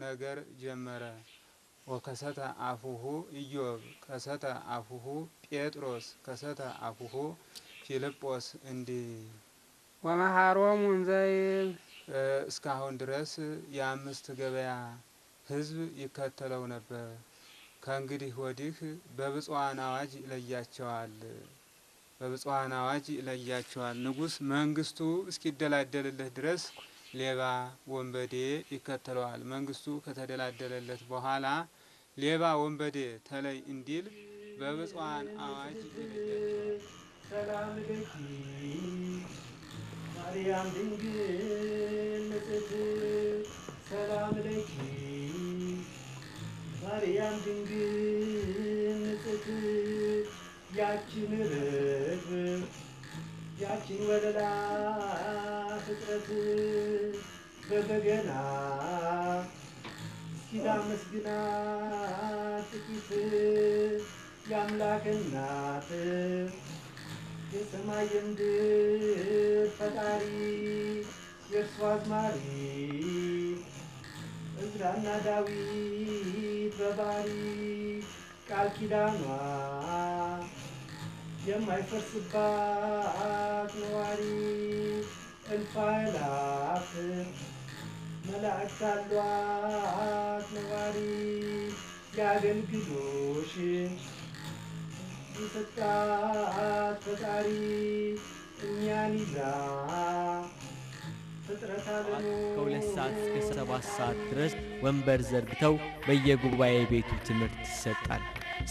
ነገር ጀመረ ወከሰተ አፉሁ ኢዮብ ከሰተ አፉሁ ጴጥሮስ ከሰተ አፉሁ ፊልጶስ እንዲህ ወመሃሮሙ እንዘይብ እስካሁን ድረስ የአምስት ገበያ ሕዝብ ይከተለው ነበር። ከእንግዲህ ወዲህ በብፁዓን አዋጅ ይለያቸዋል። በብፁዓን አዋጅ ይለያቸዋል። ንጉሥ መንግስቱ እስኪደላደልለት ድረስ ሌባ ወንበዴ ይከተለዋል። መንግስቱ ከተደላደለለት በኋላ ሌባ ወንበዴ ተለይ እንዲል በብፁዓን አዋጅ ይለያቸዋል። ሰላም ለኪ ማርያም ድንግል ንጽሕት ሰላም ለኪ ማርያም ድንግል ንጽሕት ያችን ርግብ ያችን ወለላ ፍጥረት በበገና እስኪላመስግና ጥቂት የአምላክ እናት የሰማይ የምድር ፈጣሪ የእርሷ አዝማሪ እዝራና ዳዊት በባህሪ ቃል ኪዳኗ የማይፈርስባት ነዋሪ እልፍ አእላፍ መላእክት አሏት ነዋሪ የአገልግሎሽ የሰጣት ፈጣሪ እኛን ይዛ ፍጥረት ዓለሙ ከ2 ሰዓት እስከ 7 ሰዓት ድረስ ወንበር ዘርግተው በየጉባኤ ቤቱ ትምህርት ይሰጣል።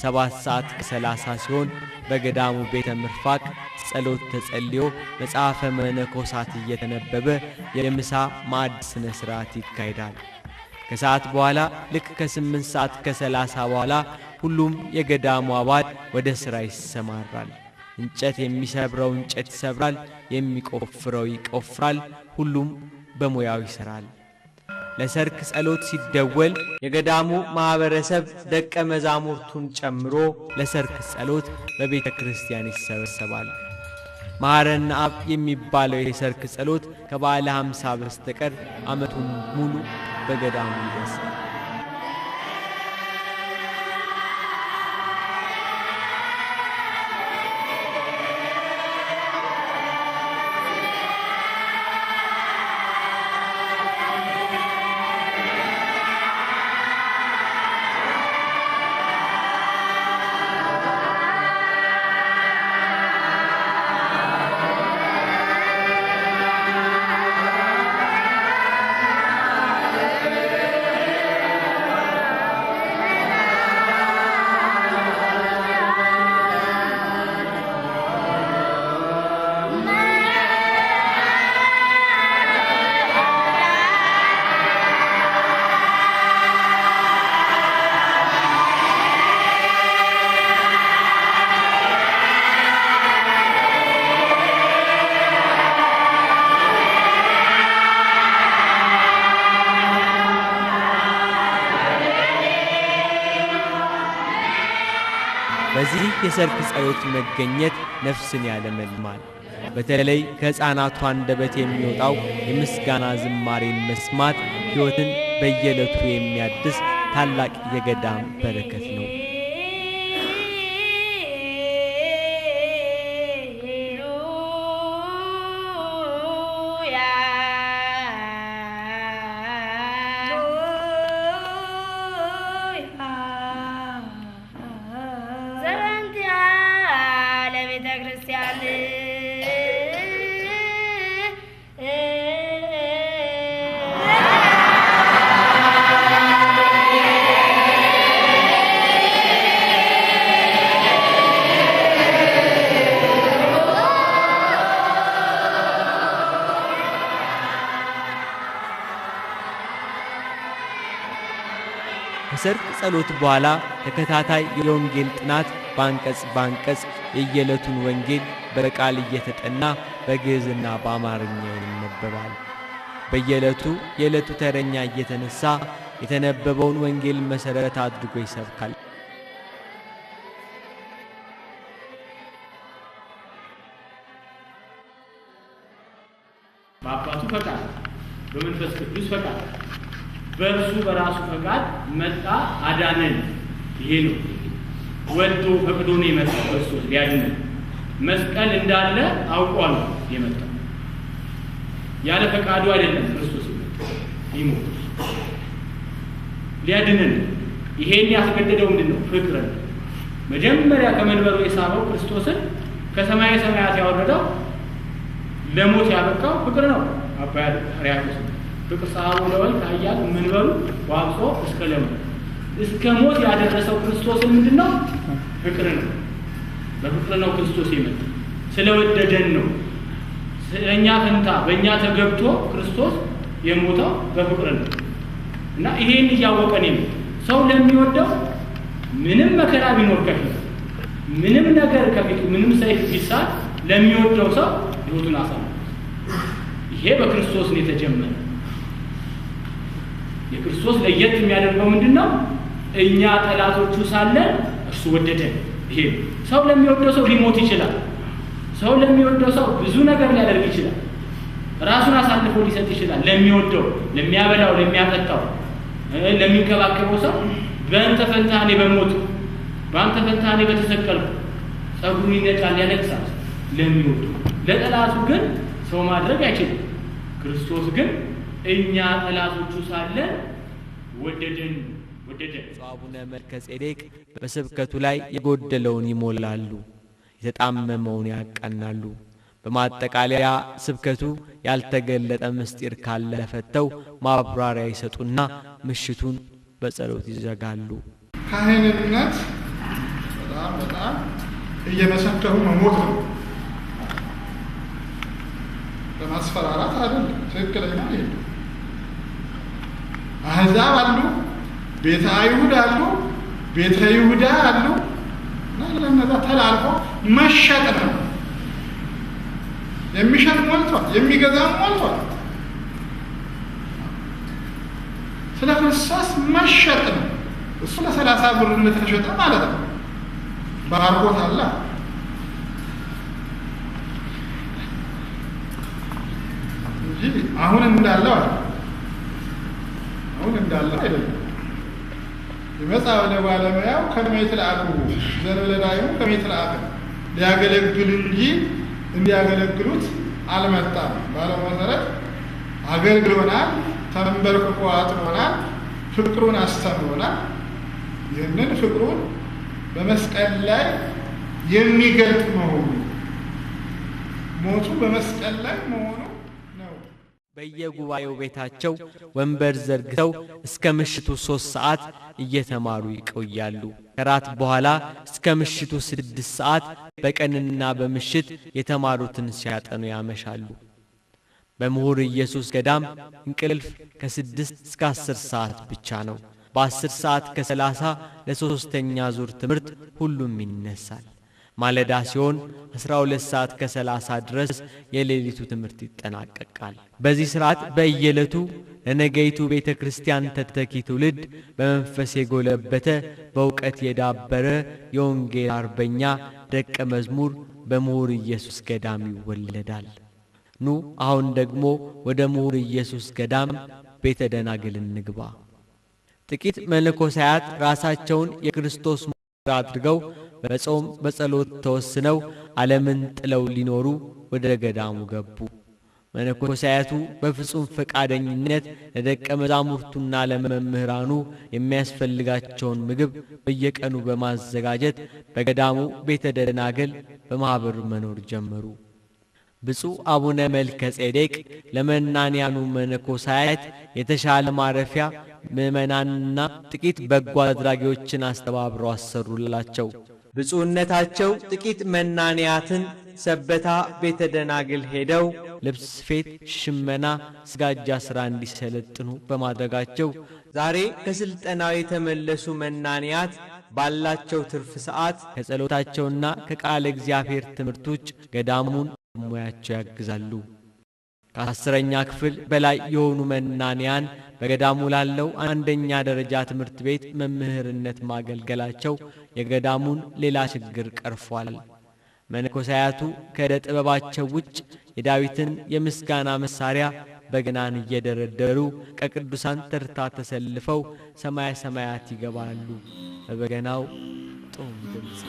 7 ሰዓት ከ30 ሲሆን በገዳሙ ቤተ ምርፋቅ ጸሎት ተጸልዮ መጽሐፈ መነኮሳት እየተነበበ የምሳ ማዕድ ስነ ስርዓት ይካሄዳል። ከሰዓት በኋላ ልክ ከ8 ሰዓት ከ30 በኋላ ሁሉም የገዳሙ አባል ወደ ሥራ ይሰማራል። እንጨት የሚሰብረው እንጨት ይሰብራል፣ የሚቆፍረው ይቆፍራል። ሁሉም በሙያው ይሰራል። ለሰርክ ጸሎት ሲደወል የገዳሙ ማህበረሰብ ደቀ መዛሙርቱን ጨምሮ ለሰርክ ጸሎት በቤተ ክርስቲያን ይሰበሰባል። ማረና አብ የሚባለው የሰርክ ጸሎት ከበዓለ 50 በስተቀር ዓመቱን ሙሉ በገዳሙ ይደርሳል። በዚህ የሰርክ ጸሎት መገኘት ነፍስን ያለመልማል። በተለይ ከሕፃናቱ አንደበት የሚወጣው የምስጋና ዝማሬን መስማት ሕይወትን በየዕለቱ የሚያድስ ታላቅ የገዳም በረከት ነው። Yeah. ከሰርክ ጸሎት በኋላ ተከታታይ የወንጌል ጥናት ባንቀጽ ባንቀጽ የየዕለቱን ወንጌል በቃል እየተጠና በግዕዝና በአማርኛ ይነበባል። በየዕለቱ የዕለቱ ተረኛ እየተነሳ የተነበበውን ወንጌል መሠረት አድርጎ ይሰብካል። በአባቱ ፈቃድ በመንፈስ ቅዱስ ፈቃድ በእርሱ በራሱ ፈቃድ መጣ፣ አዳነን። ይሄ ነው ወዶ ፈቅዶ ነው የመጣው ክርስቶስ ሊያድነን። መስቀል እንዳለ አውቋል የመጣው። ያለ ፈቃዱ አይደለም ክርስቶስ የመጣው ሊሞት ሊያድነን። ይሄን ያስገደደው ምንድነው? ፍቅር ነው። መጀመሪያ ከመንበሩ የሳበው ክርስቶስን ከሰማየ ሰማያት ያወረደው ለሞት ያበቃው ፍቅር ነው። አባ ሕርያቆስ ፍቅር ሳቡ ለወልድ ኃያል መንበሩ ዋብጾ እስከ ለሞት እስከ ሞት ያደረሰው ክርስቶስን ምንድነው? ፍቅር ነው። በፍቅር ነው ክርስቶስ የመጣው። ስለወደደን ነው። ስለኛ ፈንታ በእኛ ተገብቶ ክርስቶስ የሞተው በፍቅር ነው። እና ይሄን እያወቀን ነው ሰው ለሚወደው ምንም መከራ ቢኖር ከፊቱ ምንም ነገር ከፊቱ ምንም ሰይፍ ቢሳል ለሚወደው ሰው ሕይወቱን አሳልፎ ይሄ በክርስቶስ ነው የተጀመረ። የክርስቶስ ለየት የሚያደርገው ምንድነው? እኛ ጠላቶቹ ሳለን እርሱ ወደደን። ይሄ ሰው ለሚወደው ሰው ሊሞት ይችላል። ሰው ለሚወደው ሰው ብዙ ነገር ሊያደርግ ይችላል። ራሱን አሳልፎ ሊሰጥ ይችላል። ለሚወደው፣ ለሚያበላው፣ ለሚያጠጣው፣ ለሚንከባከበው ሰው በእንተ ፈንታ እኔ በሞት በአንተ ፈንታ እኔ በተሰቀልኩ ጸጉሩን ይነጫል፣ ያለቅሳል ለሚወደው። ለጠላቱ ግን ሰው ማድረግ አይችልም። ክርስቶስ ግን እኛ ጠላቶቹ ሳለን ወደደን። አቡነ መልከ ጼዴቅ በስብከቱ ላይ የጎደለውን ይሞላሉ፣ የተጣመመውን ያቃናሉ። በማጠቃለያ ስብከቱ ያልተገለጠ ምስጢር ካለ ፈተው ማብራሪያ ይሰጡና ምሽቱን በጸሎት ይዘጋሉ። ካህንነት በጣም እየመሰከሩ መሞት ነው። በማስፈራራት አይደለም። ትክክለኛ ይሄ አሕዛብ አሉ፣ ቤተ አይሁድ አሉ፣ ቤተ ይሁዳ አሉ እና ለነዛ ተላልፎ መሸጥ ነው። የሚሸጥ ሞልቷል፣ የሚገዛም ሞልቷል። ስለ ክርስቶስ መሸጥ ነው። እሱ ለ30 ብር እንደተሸጠ ማለት ነው። ባርኮት አለ እንጂ አሁን እንዳለው አይደለም። የመጽሐፍ ለባለሙያው ከመይትላቁ ዘነበለዳዩ ከመይትላቁ ሊያገለግል እንጂ እንዲያገለግሉት አልመጣም። ባለው መሰረት አገልግሎናል፣ ተንበርክኮ አጥኖናል፣ ፍቅሩን አስተምሮናል። ይህንን ፍቅሩን በመስቀል ላይ የሚገልጥ መሆኑ ሞቱ በመስቀል ላይ መሆኑ ነው። በየጉባኤው ቤታቸው ወንበር ዘርግተው እስከ ምሽቱ 3 ሰዓት እየተማሩ ይቆያሉ። ከራት በኋላ እስከ ምሽቱ 6 ሰዓት በቀንና በምሽት የተማሩትን ሲያጠኑ ያመሻሉ። በምሁር ኢየሱስ ገዳም እንቅልፍ ከ6 እስከ 10 ሰዓት ብቻ ነው። በ10 ሰዓት ከ30 ለሶስተኛ ዙር ትምህርት ሁሉም ይነሳል። ማለዳ ሲሆን 12 ሰዓት ከ30 ድረስ የሌሊቱ ትምህርት ይጠናቀቃል። በዚህ ሥርዓት በየዕለቱ ለነገይቱ ቤተ ክርስቲያን ተተኪ ትውልድ በመንፈስ የጎለበተ በእውቀት የዳበረ የወንጌል አርበኛ ደቀ መዝሙር በምሁር ኢየሱስ ገዳም ይወለዳል። ኑ አሁን ደግሞ ወደ ምሁር ኢየሱስ ገዳም ቤተ ደናግል እንግባ። ጥቂት መነኮሳያት ራሳቸውን የክርስቶስ ምሁር አድርገው በጾም በጸሎት ተወስነው ዓለምን ጥለው ሊኖሩ ወደ ገዳሙ ገቡ። መነኮሳያቱ በፍጹም ፈቃደኝነት ለደቀ መዛሙርቱና ለመምህራኑ የሚያስፈልጋቸውን ምግብ በየቀኑ በማዘጋጀት በገዳሙ ቤተ ደናግል በማኅበር መኖር ጀመሩ። ብፁዕ አቡነ መልከ ጼዴቅ ለመናንያኑ መነኮሳያት የተሻለ ማረፊያ ምዕመናንና ጥቂት በጎ አድራጊዎችን አስተባብረው አሰሩላቸው። ብፁዕነታቸው ጥቂት መናንያትን ሰበታ ቤተ ደናግል ሄደው ልብስ ስፌት፣ ሽመና፣ ስጋጃ ሥራ እንዲሰለጥኑ በማድረጋቸው ዛሬ ከስልጠናው የተመለሱ መናንያት ባላቸው ትርፍ ሰዓት ከጸሎታቸውና ከቃለ እግዚአብሔር ትምህርት ውጭ ገዳሙን ሙያቸው ያግዛሉ። ከ10ኛ ክፍል በላይ የሆኑ መናንያን በገዳሙ ላለው አንደኛ ደረጃ ትምህርት ቤት መምህርነት ማገልገላቸው የገዳሙን ሌላ ችግር ቀርፏል። መነኮሳያቱ ከዕደ ጥበባቸው ውጭ የዳዊትን የምስጋና መሳሪያ በገናን እየደረደሩ ከቅዱሳን ተርታ ተሰልፈው ሰማያ ሰማያት ይገባሉ። በበገናው ጦም ድምፅ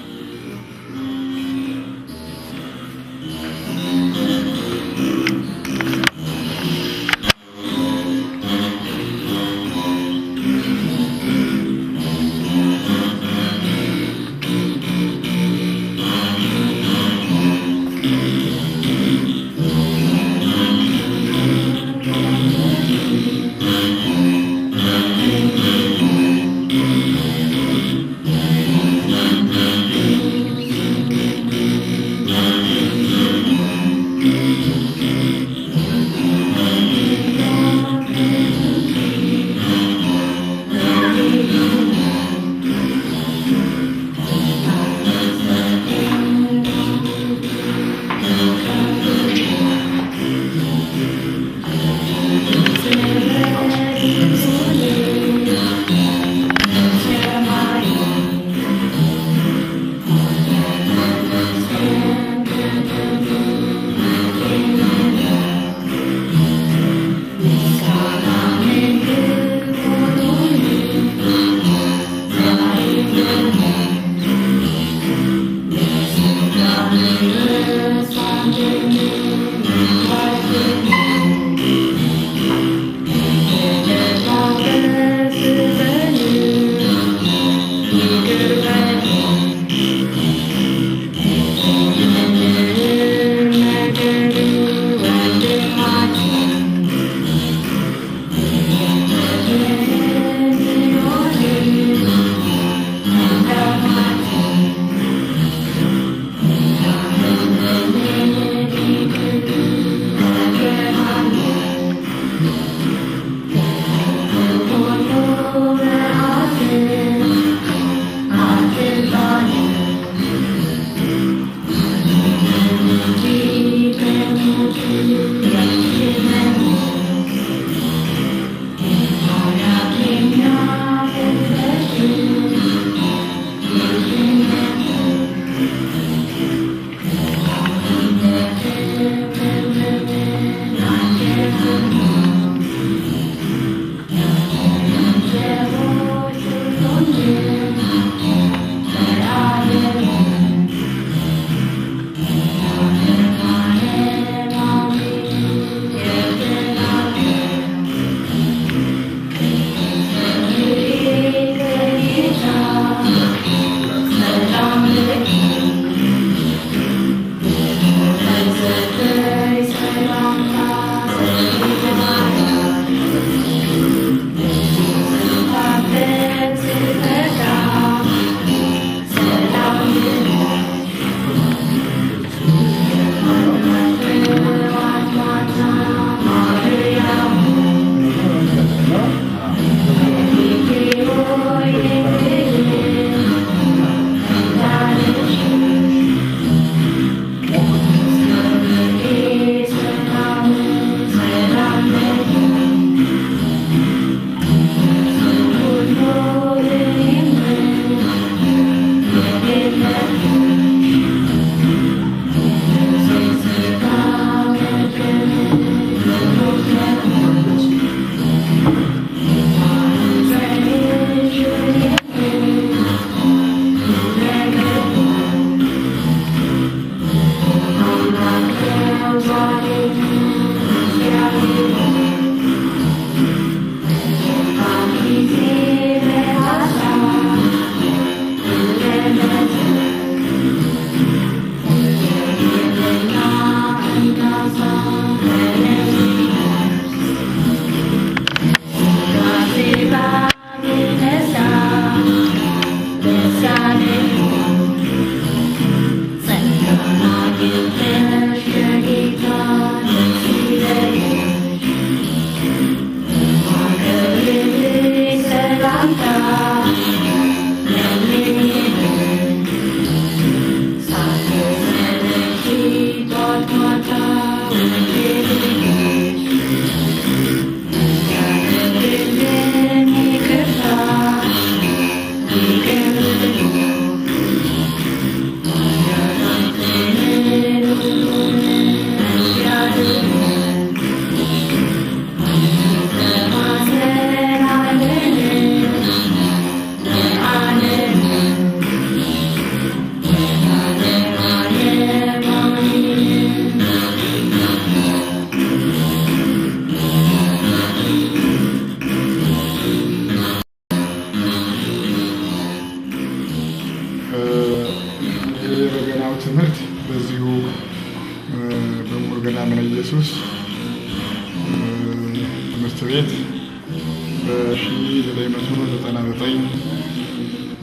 በ1999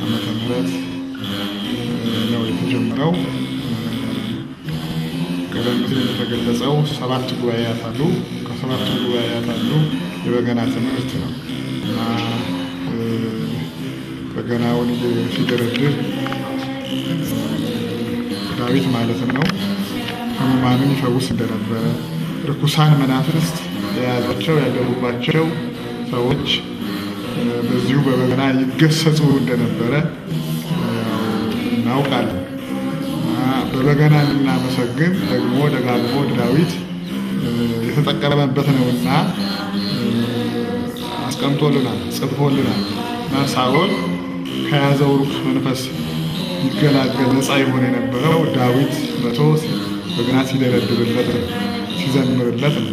ዓመተ ምህረት ነው የተጀመረው። ቀደም ሲል የተገለጸው 7 ጉባኤያት አሉ። ከ7ቱ ጉባኤያት አንዱ የበገና ትምህርት ነው እና በገናውን ሲደረድር ዳዊት ማለትም ነው ሕሙማንን ይፈውስ እንደነበረ፣ ርኩሳን መናፍስት የያዛቸው ያደሩባቸው ሰዎች በዚሁ በበገና ይገሰጹ እንደነበረ እናውቃለን። በበገና ልናመሰግን ደግሞ ደጋግሞ ዳዊት የተጠቀመበት ነውና አስቀምጦልናል፣ ጽፎልናል እና ሳኦል ከያዘው ርኩስ መንፈስ ይገላገል ነፃ ይሆን የነበረው ዳዊት መቶ በገና ሲደረድርለት ሲዘምርለት ነው።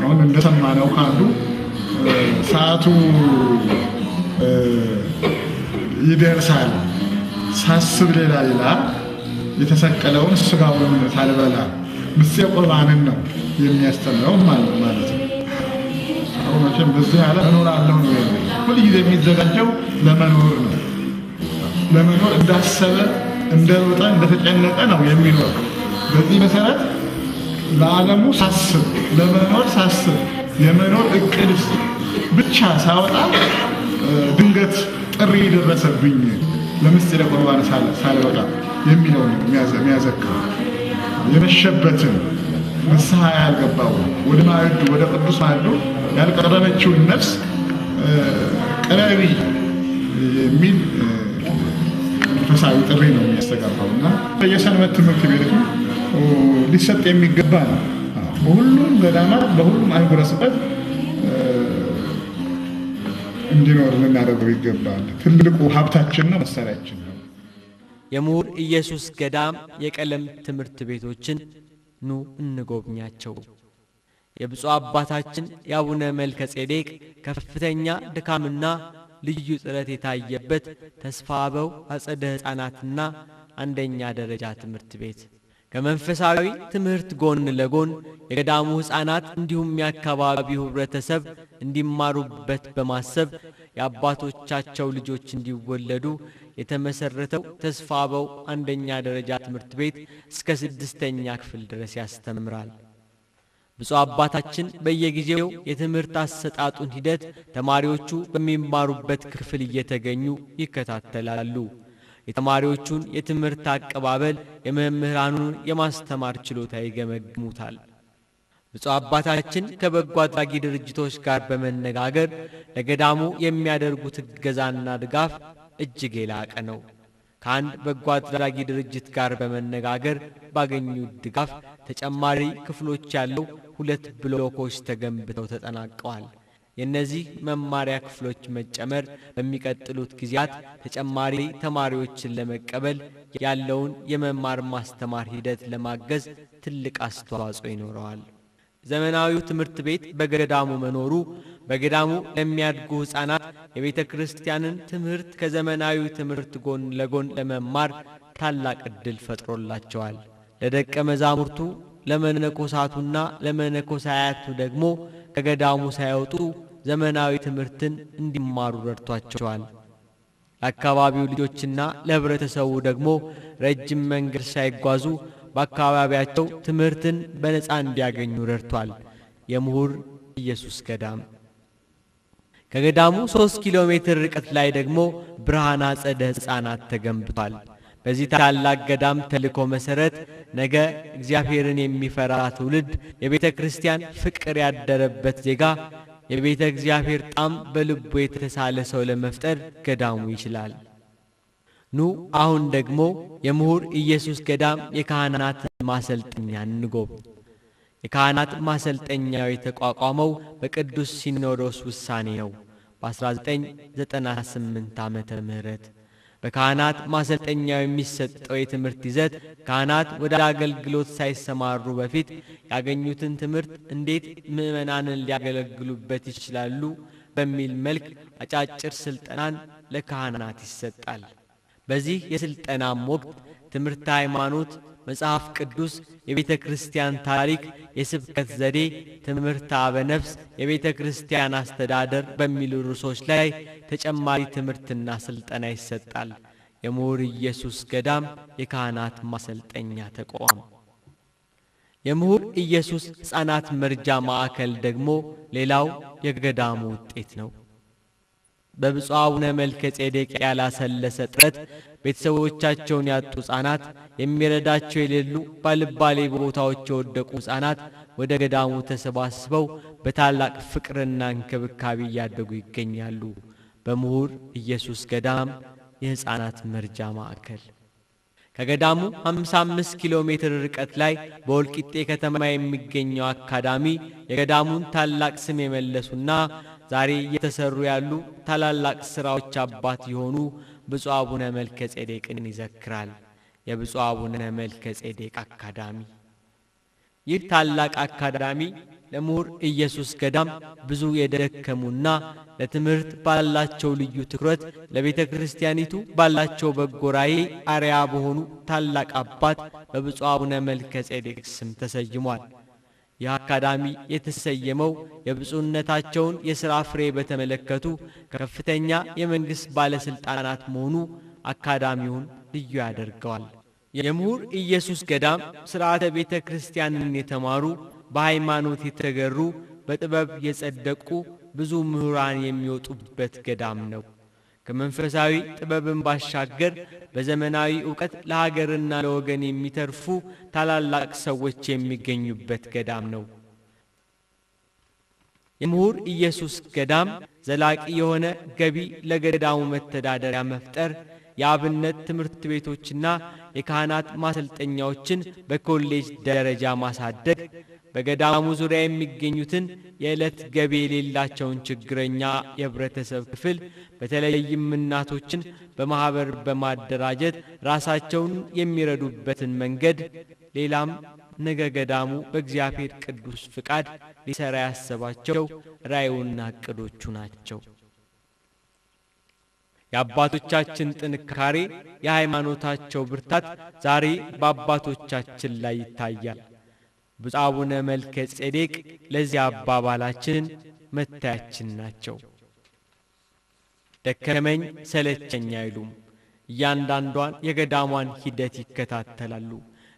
አሁን እንደሰማነው ካሉ ሰዓቱ ይደርሳል ሳስብ ሌላ የተሰቀለውን ስጋውን ሳልበላ ምስጢረ ቁርባንን ነው የሚያስተምረው ማለት ነው። አሁን መቼም በዚህ ዓለም እኖራለሁ ነው የሚለው። ሁልጊዜ የሚዘጋጀው ለመኖር ነው። ለመኖር እንዳሰበ እንደሮጠ እንደተጨነቀ ነው የሚኖር። በዚህ መሰረት ለዓለሙ ሳስብ ለመኖር ሳስብ የመኖር እቅድ ብቻ ሳወጣ ድንገት ጥሪ ደረሰብኝ ለምስጢረ ቁርባን ሳልበቃ የሚለውን የሚያዘክረው የመሸበትን ንስሐ ያልገባው ወደ ማዕዱ ወደ ቅዱስ ማዕዱ ያልቀረበችውን ነፍስ ቅረቢ የሚል መንፈሳዊ ጥሪ ነው የሚያስተጋባው እና በየሰንበት ትምህርት ቤቱ ሊሰጥ የሚገባ ነው። በሁሉም ገዳማት በሁሉም አህጉረ ስብከት እንዲኖር ልናደርገው ይገባል። ትልቁ ሀብታችን ነው፣ መሳሪያችን ነው። የምሁር ኢየሱስ ገዳም የቀለም ትምህርት ቤቶችን ኑ እንጎብኛቸው። የብፁዕ አባታችን የአቡነ መልከ ጼዴቅ ከፍተኛ ድካምና ልዩ ጥረት የታየበት ተስፋ አበው አጸደ ሕፃናትና አንደኛ ደረጃ ትምህርት ቤት ከመንፈሳዊ ትምህርት ጎን ለጎን የገዳሙ ሕፃናት እንዲሁም የአካባቢው ህብረተሰብ እንዲማሩበት በማሰብ የአባቶቻቸው ልጆች እንዲወለዱ የተመሰረተው ተስፋ አበው አንደኛ ደረጃ ትምህርት ቤት እስከ 6ኛ ክፍል ድረስ ያስተምራል። ብፁዕ አባታችን በየጊዜው የትምህርት አሰጣጡን ሂደት ተማሪዎቹ በሚማሩበት ክፍል እየተገኙ ይከታተላሉ። የተማሪዎቹን የትምህርት አቀባበል፣ የመምህራኑን የማስተማር ችሎታ ይገመግሙታል። ብፁዕ አባታችን ከበጎ አድራጊ ድርጅቶች ጋር በመነጋገር ለገዳሙ የሚያደርጉት እገዛና ድጋፍ እጅግ የላቀ ነው። ከአንድ በጎ አድራጊ ድርጅት ጋር በመነጋገር ባገኙት ድጋፍ ተጨማሪ ክፍሎች ያለው 2 ብሎኮች ተገንብተው ተጠናቀዋል። የነዚህ መማሪያ ክፍሎች መጨመር በሚቀጥሉት ጊዜያት ተጨማሪ ተማሪዎችን ለመቀበል ያለውን የመማር ማስተማር ሂደት ለማገዝ ትልቅ አስተዋጽኦ ይኖረዋል። ዘመናዊው ትምህርት ቤት በገዳሙ መኖሩ በገዳሙ ለሚያድጉ ሕፃናት የቤተ ክርስቲያንን ትምህርት ከዘመናዊ ትምህርት ጎን ለጎን ለመማር ታላቅ ዕድል ፈጥሮላቸዋል። ለደቀ መዛሙርቱ ለመነኮሳቱና ለመነኮሳያቱ ደግሞ ከገዳሙ ሳይወጡ ዘመናዊ ትምህርትን እንዲማሩ ረድቷቸዋል። ለአካባቢው ልጆችና ለህብረተሰቡ ደግሞ ረጅም መንገድ ሳይጓዙ በአካባቢያቸው ትምህርትን በነፃ እንዲያገኙ ረድቷል። የምሁር ኢየሱስ ገዳም ከገዳሙ 3 ኪሎ ሜትር ርቀት ላይ ደግሞ ብርሃን አጸደ ሕፃናት ተገንብቷል። በዚህ ታላቅ ገዳም ተልእኮ መሰረት ነገ እግዚአብሔርን የሚፈራ ትውልድ፣ የቤተ ክርስቲያን ፍቅር ያደረበት ዜጋ፣ የቤተ እግዚአብሔር ጣም በልቡ የተሳለ ሰው ለመፍጠር ገዳሙ ይችላል። ኑ አሁን ደግሞ የምሁር ኢየሱስ ገዳም የካህናት ማሰልጠኛ እንጎብኝ። የካህናት ማሰልጠኛው የተቋቋመው በቅዱስ ሲኖዶስ ውሳኔ ነው በ1998 ዓመተ ምህረት። በካህናት ማሰልጠኛው የሚሰጠው የትምህርት ይዘት ካህናት ወደ አገልግሎት ሳይሰማሩ በፊት ያገኙትን ትምህርት እንዴት ምዕመናንን ሊያገለግሉበት ይችላሉ በሚል መልክ አጫጭር ስልጠናን ለካህናት ይሰጣል። በዚህ የስልጠናም ወቅት ትምህርት ሃይማኖት፣ መጽሐፍ ቅዱስ፣ የቤተ ክርስቲያን ታሪክ፣ የስብከት ዘዴ፣ ትምህርት አበነፍስ፣ የቤተ ክርስቲያን አስተዳደር በሚሉ ርዕሶች ላይ ተጨማሪ ትምህርትና ስልጠና ይሰጣል። የምሁር ኢየሱስ ገዳም የካህናት ማሰልጠኛ ተቋም። የምሁር ኢየሱስ ሕፃናት መርጃ ማዕከል ደግሞ ሌላው የገዳሙ ውጤት ነው። በብፁዕ አቡነ መልከ ጼዴቅ ያላሰለሰ ጥረት ቤተሰቦቻቸውን ያጡ ሕፃናት፣ የሚረዳቸው የሌሉ ባልባሌ ቦታዎች የወደቁ ሕፃናት ወደ ገዳሙ ተሰባስበው በታላቅ ፍቅርና እንክብካቤ እያደጉ ይገኛሉ። በምሁር ኢየሱስ ገዳም የሕፃናት መርጃ ማዕከል ከገዳሙ 55 ኪሎ ሜትር ርቀት ላይ በወልቂጤ ከተማ የሚገኘው አካዳሚ የገዳሙን ታላቅ ስም የመለሱና ዛሬ እየተሰሩ ያሉ ታላላቅ ሥራዎች አባት የሆኑ ብፁዕ አቡነ መልከ ጼዴቅን ይዘክራል። የብፁዕ አቡነ መልከ ጼዴቅ አካዳሚ። ይህ ታላቅ አካዳሚ ለምሁር ኢየሱስ ገዳም ብዙ የደከሙና ለትምህርት ባላቸው ልዩ ትኩረት ለቤተ ክርስቲያኒቱ ባላቸው በጎ ራዕይ አርያ በሆኑ ታላቅ አባት በብፁዕ አቡነ መልከ ጼዴቅ ስም ተሰይሟል። ይህ አካዳሚ የተሰየመው የብፁዕነታቸውን የሥራ ፍሬ በተመለከቱ ከፍተኛ የመንግሥት ባለሥልጣናት መሆኑ አካዳሚውን ልዩ ያደርገዋል። የምሁር ኢየሱስ ገዳም ሥርዓተ ቤተ ክርስቲያንን የተማሩ፣ በሃይማኖት የተገሩ፣ በጥበብ የጸደቁ ብዙ ምሁራን የሚወጡበት ገዳም ነው። ከመንፈሳዊ ጥበብን ባሻገር በዘመናዊ ዕውቀት ለሀገርና ለወገን የሚተርፉ ታላላቅ ሰዎች የሚገኙበት ገዳም ነው። የምሁር ኢየሱስ ገዳም ዘላቂ የሆነ ገቢ ለገዳሙ መተዳደሪያ መፍጠር፣ የአብነት ትምህርት ቤቶችና የካህናት ማሰልጠኛዎችን በኮሌጅ ደረጃ ማሳደግ፣ በገዳሙ ዙሪያ የሚገኙትን የዕለት ገቢ የሌላቸውን ችግረኛ የህብረተሰብ ክፍል በተለይም እናቶችን በማኅበር በማደራጀት ራሳቸውን የሚረዱበትን መንገድ፣ ሌላም ነገ ገዳሙ በእግዚአብሔር ቅዱስ ፍቃድ ሊሠራ ያሰባቸው ራእዩና ዕቅዶቹ ናቸው። የአባቶቻችን ጥንካሬ፣ የሃይማኖታቸው ብርታት ዛሬ በአባቶቻችን ላይ ይታያል። ብፁዕ አቡነ መልከ ጼዴቅ ለዚህ አባባላችን መታያችን ናቸው። ደከመኝ ሰለቸኝ አይሉም። እያንዳንዷን የገዳሟን ሂደት ይከታተላሉ።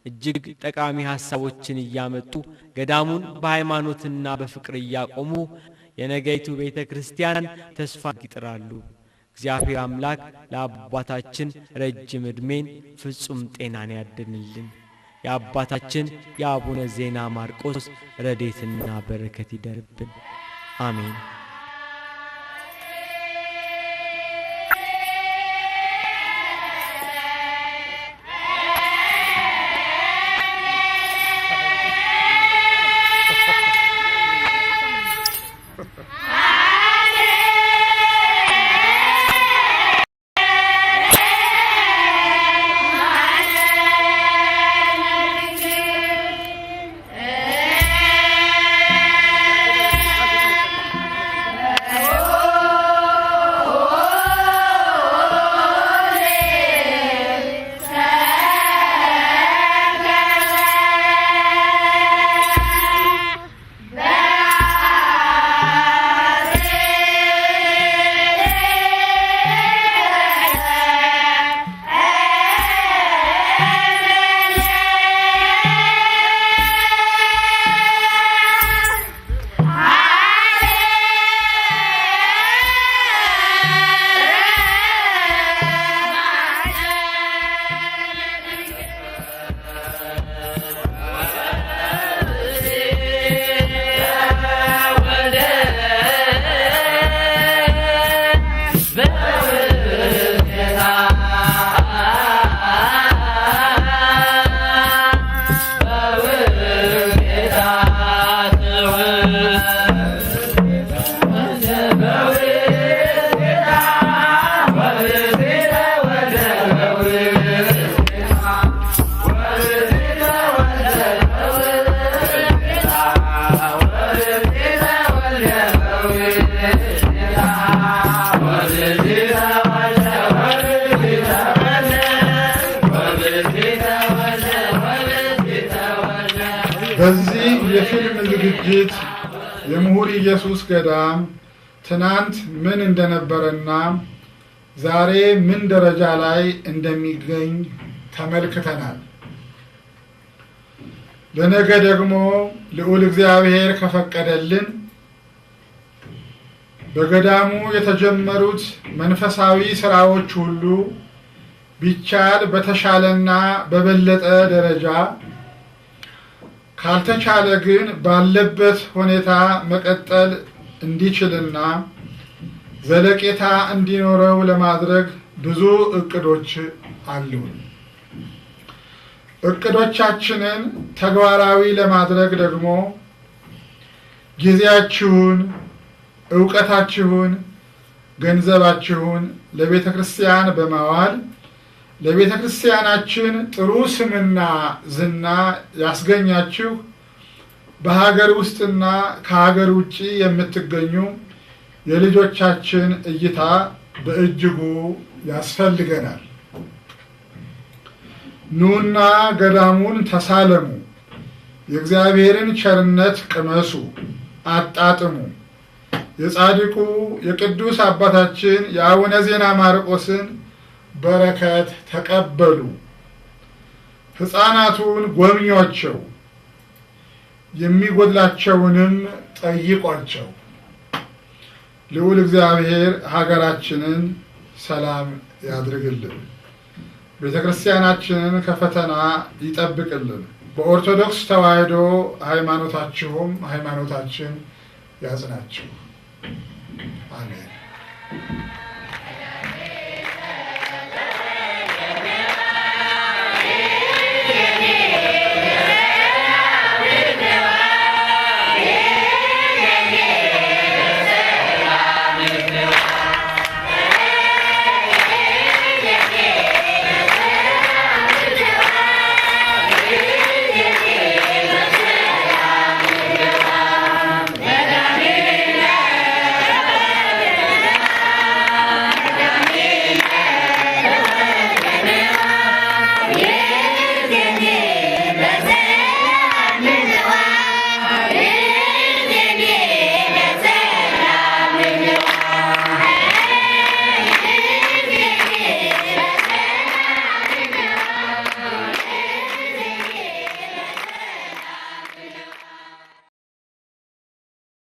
እጅግ ጠቃሚ ሐሳቦችን እያመጡ ገዳሙን በሃይማኖትና በፍቅር እያቆሙ የነገይቱ ቤተ ክርስቲያን ተስፋ ይጥራሉ። እግዚአብሔር አምላክ ለአባታችን ረጅም ዕድሜን ፍጹም ጤናን ያድንልን። የአባታችን የአቡነ ዜና ማርቆስ ረድኤትና በረከት ይደርብን። አሜን። ዝግጅት የምሁር ኢየሱስ ገዳም ትናንት ምን እንደነበረና ዛሬ ምን ደረጃ ላይ እንደሚገኝ ተመልክተናል። ለነገ ደግሞ ልዑል እግዚአብሔር ከፈቀደልን በገዳሙ የተጀመሩት መንፈሳዊ ስራዎች ሁሉ ቢቻል በተሻለና በበለጠ ደረጃ ካልተቻለ ግን ባለበት ሁኔታ መቀጠል እንዲችልና ዘለቄታ እንዲኖረው ለማድረግ ብዙ እቅዶች አሉን። እቅዶቻችንን ተግባራዊ ለማድረግ ደግሞ ጊዜያችሁን፣ ዕውቀታችሁን፣ ገንዘባችሁን ለቤተ ክርስቲያን በማዋል ለቤተ ክርስቲያናችን ጥሩ ስምና ዝና ያስገኛችሁ በሀገር ውስጥና ከሀገር ውጪ የምትገኙ የልጆቻችን እይታ በእጅጉ ያስፈልገናል። ኑና ገዳሙን ተሳለሙ፣ የእግዚአብሔርን ቸርነት ቅመሱ፣ አጣጥሙ። የጻድቁ የቅዱስ አባታችን የአቡነ ዜና ማርቆስን በረከት ተቀበሉ። ሕፃናቱን ጎብኟቸው፣ የሚጎድላቸውንም ጠይቋቸው። ልዑል እግዚአብሔር ሀገራችንን ሰላም ያድርግልን፣ ቤተ ክርስቲያናችንን ከፈተና ይጠብቅልን። በኦርቶዶክስ ተዋሕዶ ሃይማኖታችሁም ሃይማኖታችን ያጽናችሁ። አሜን።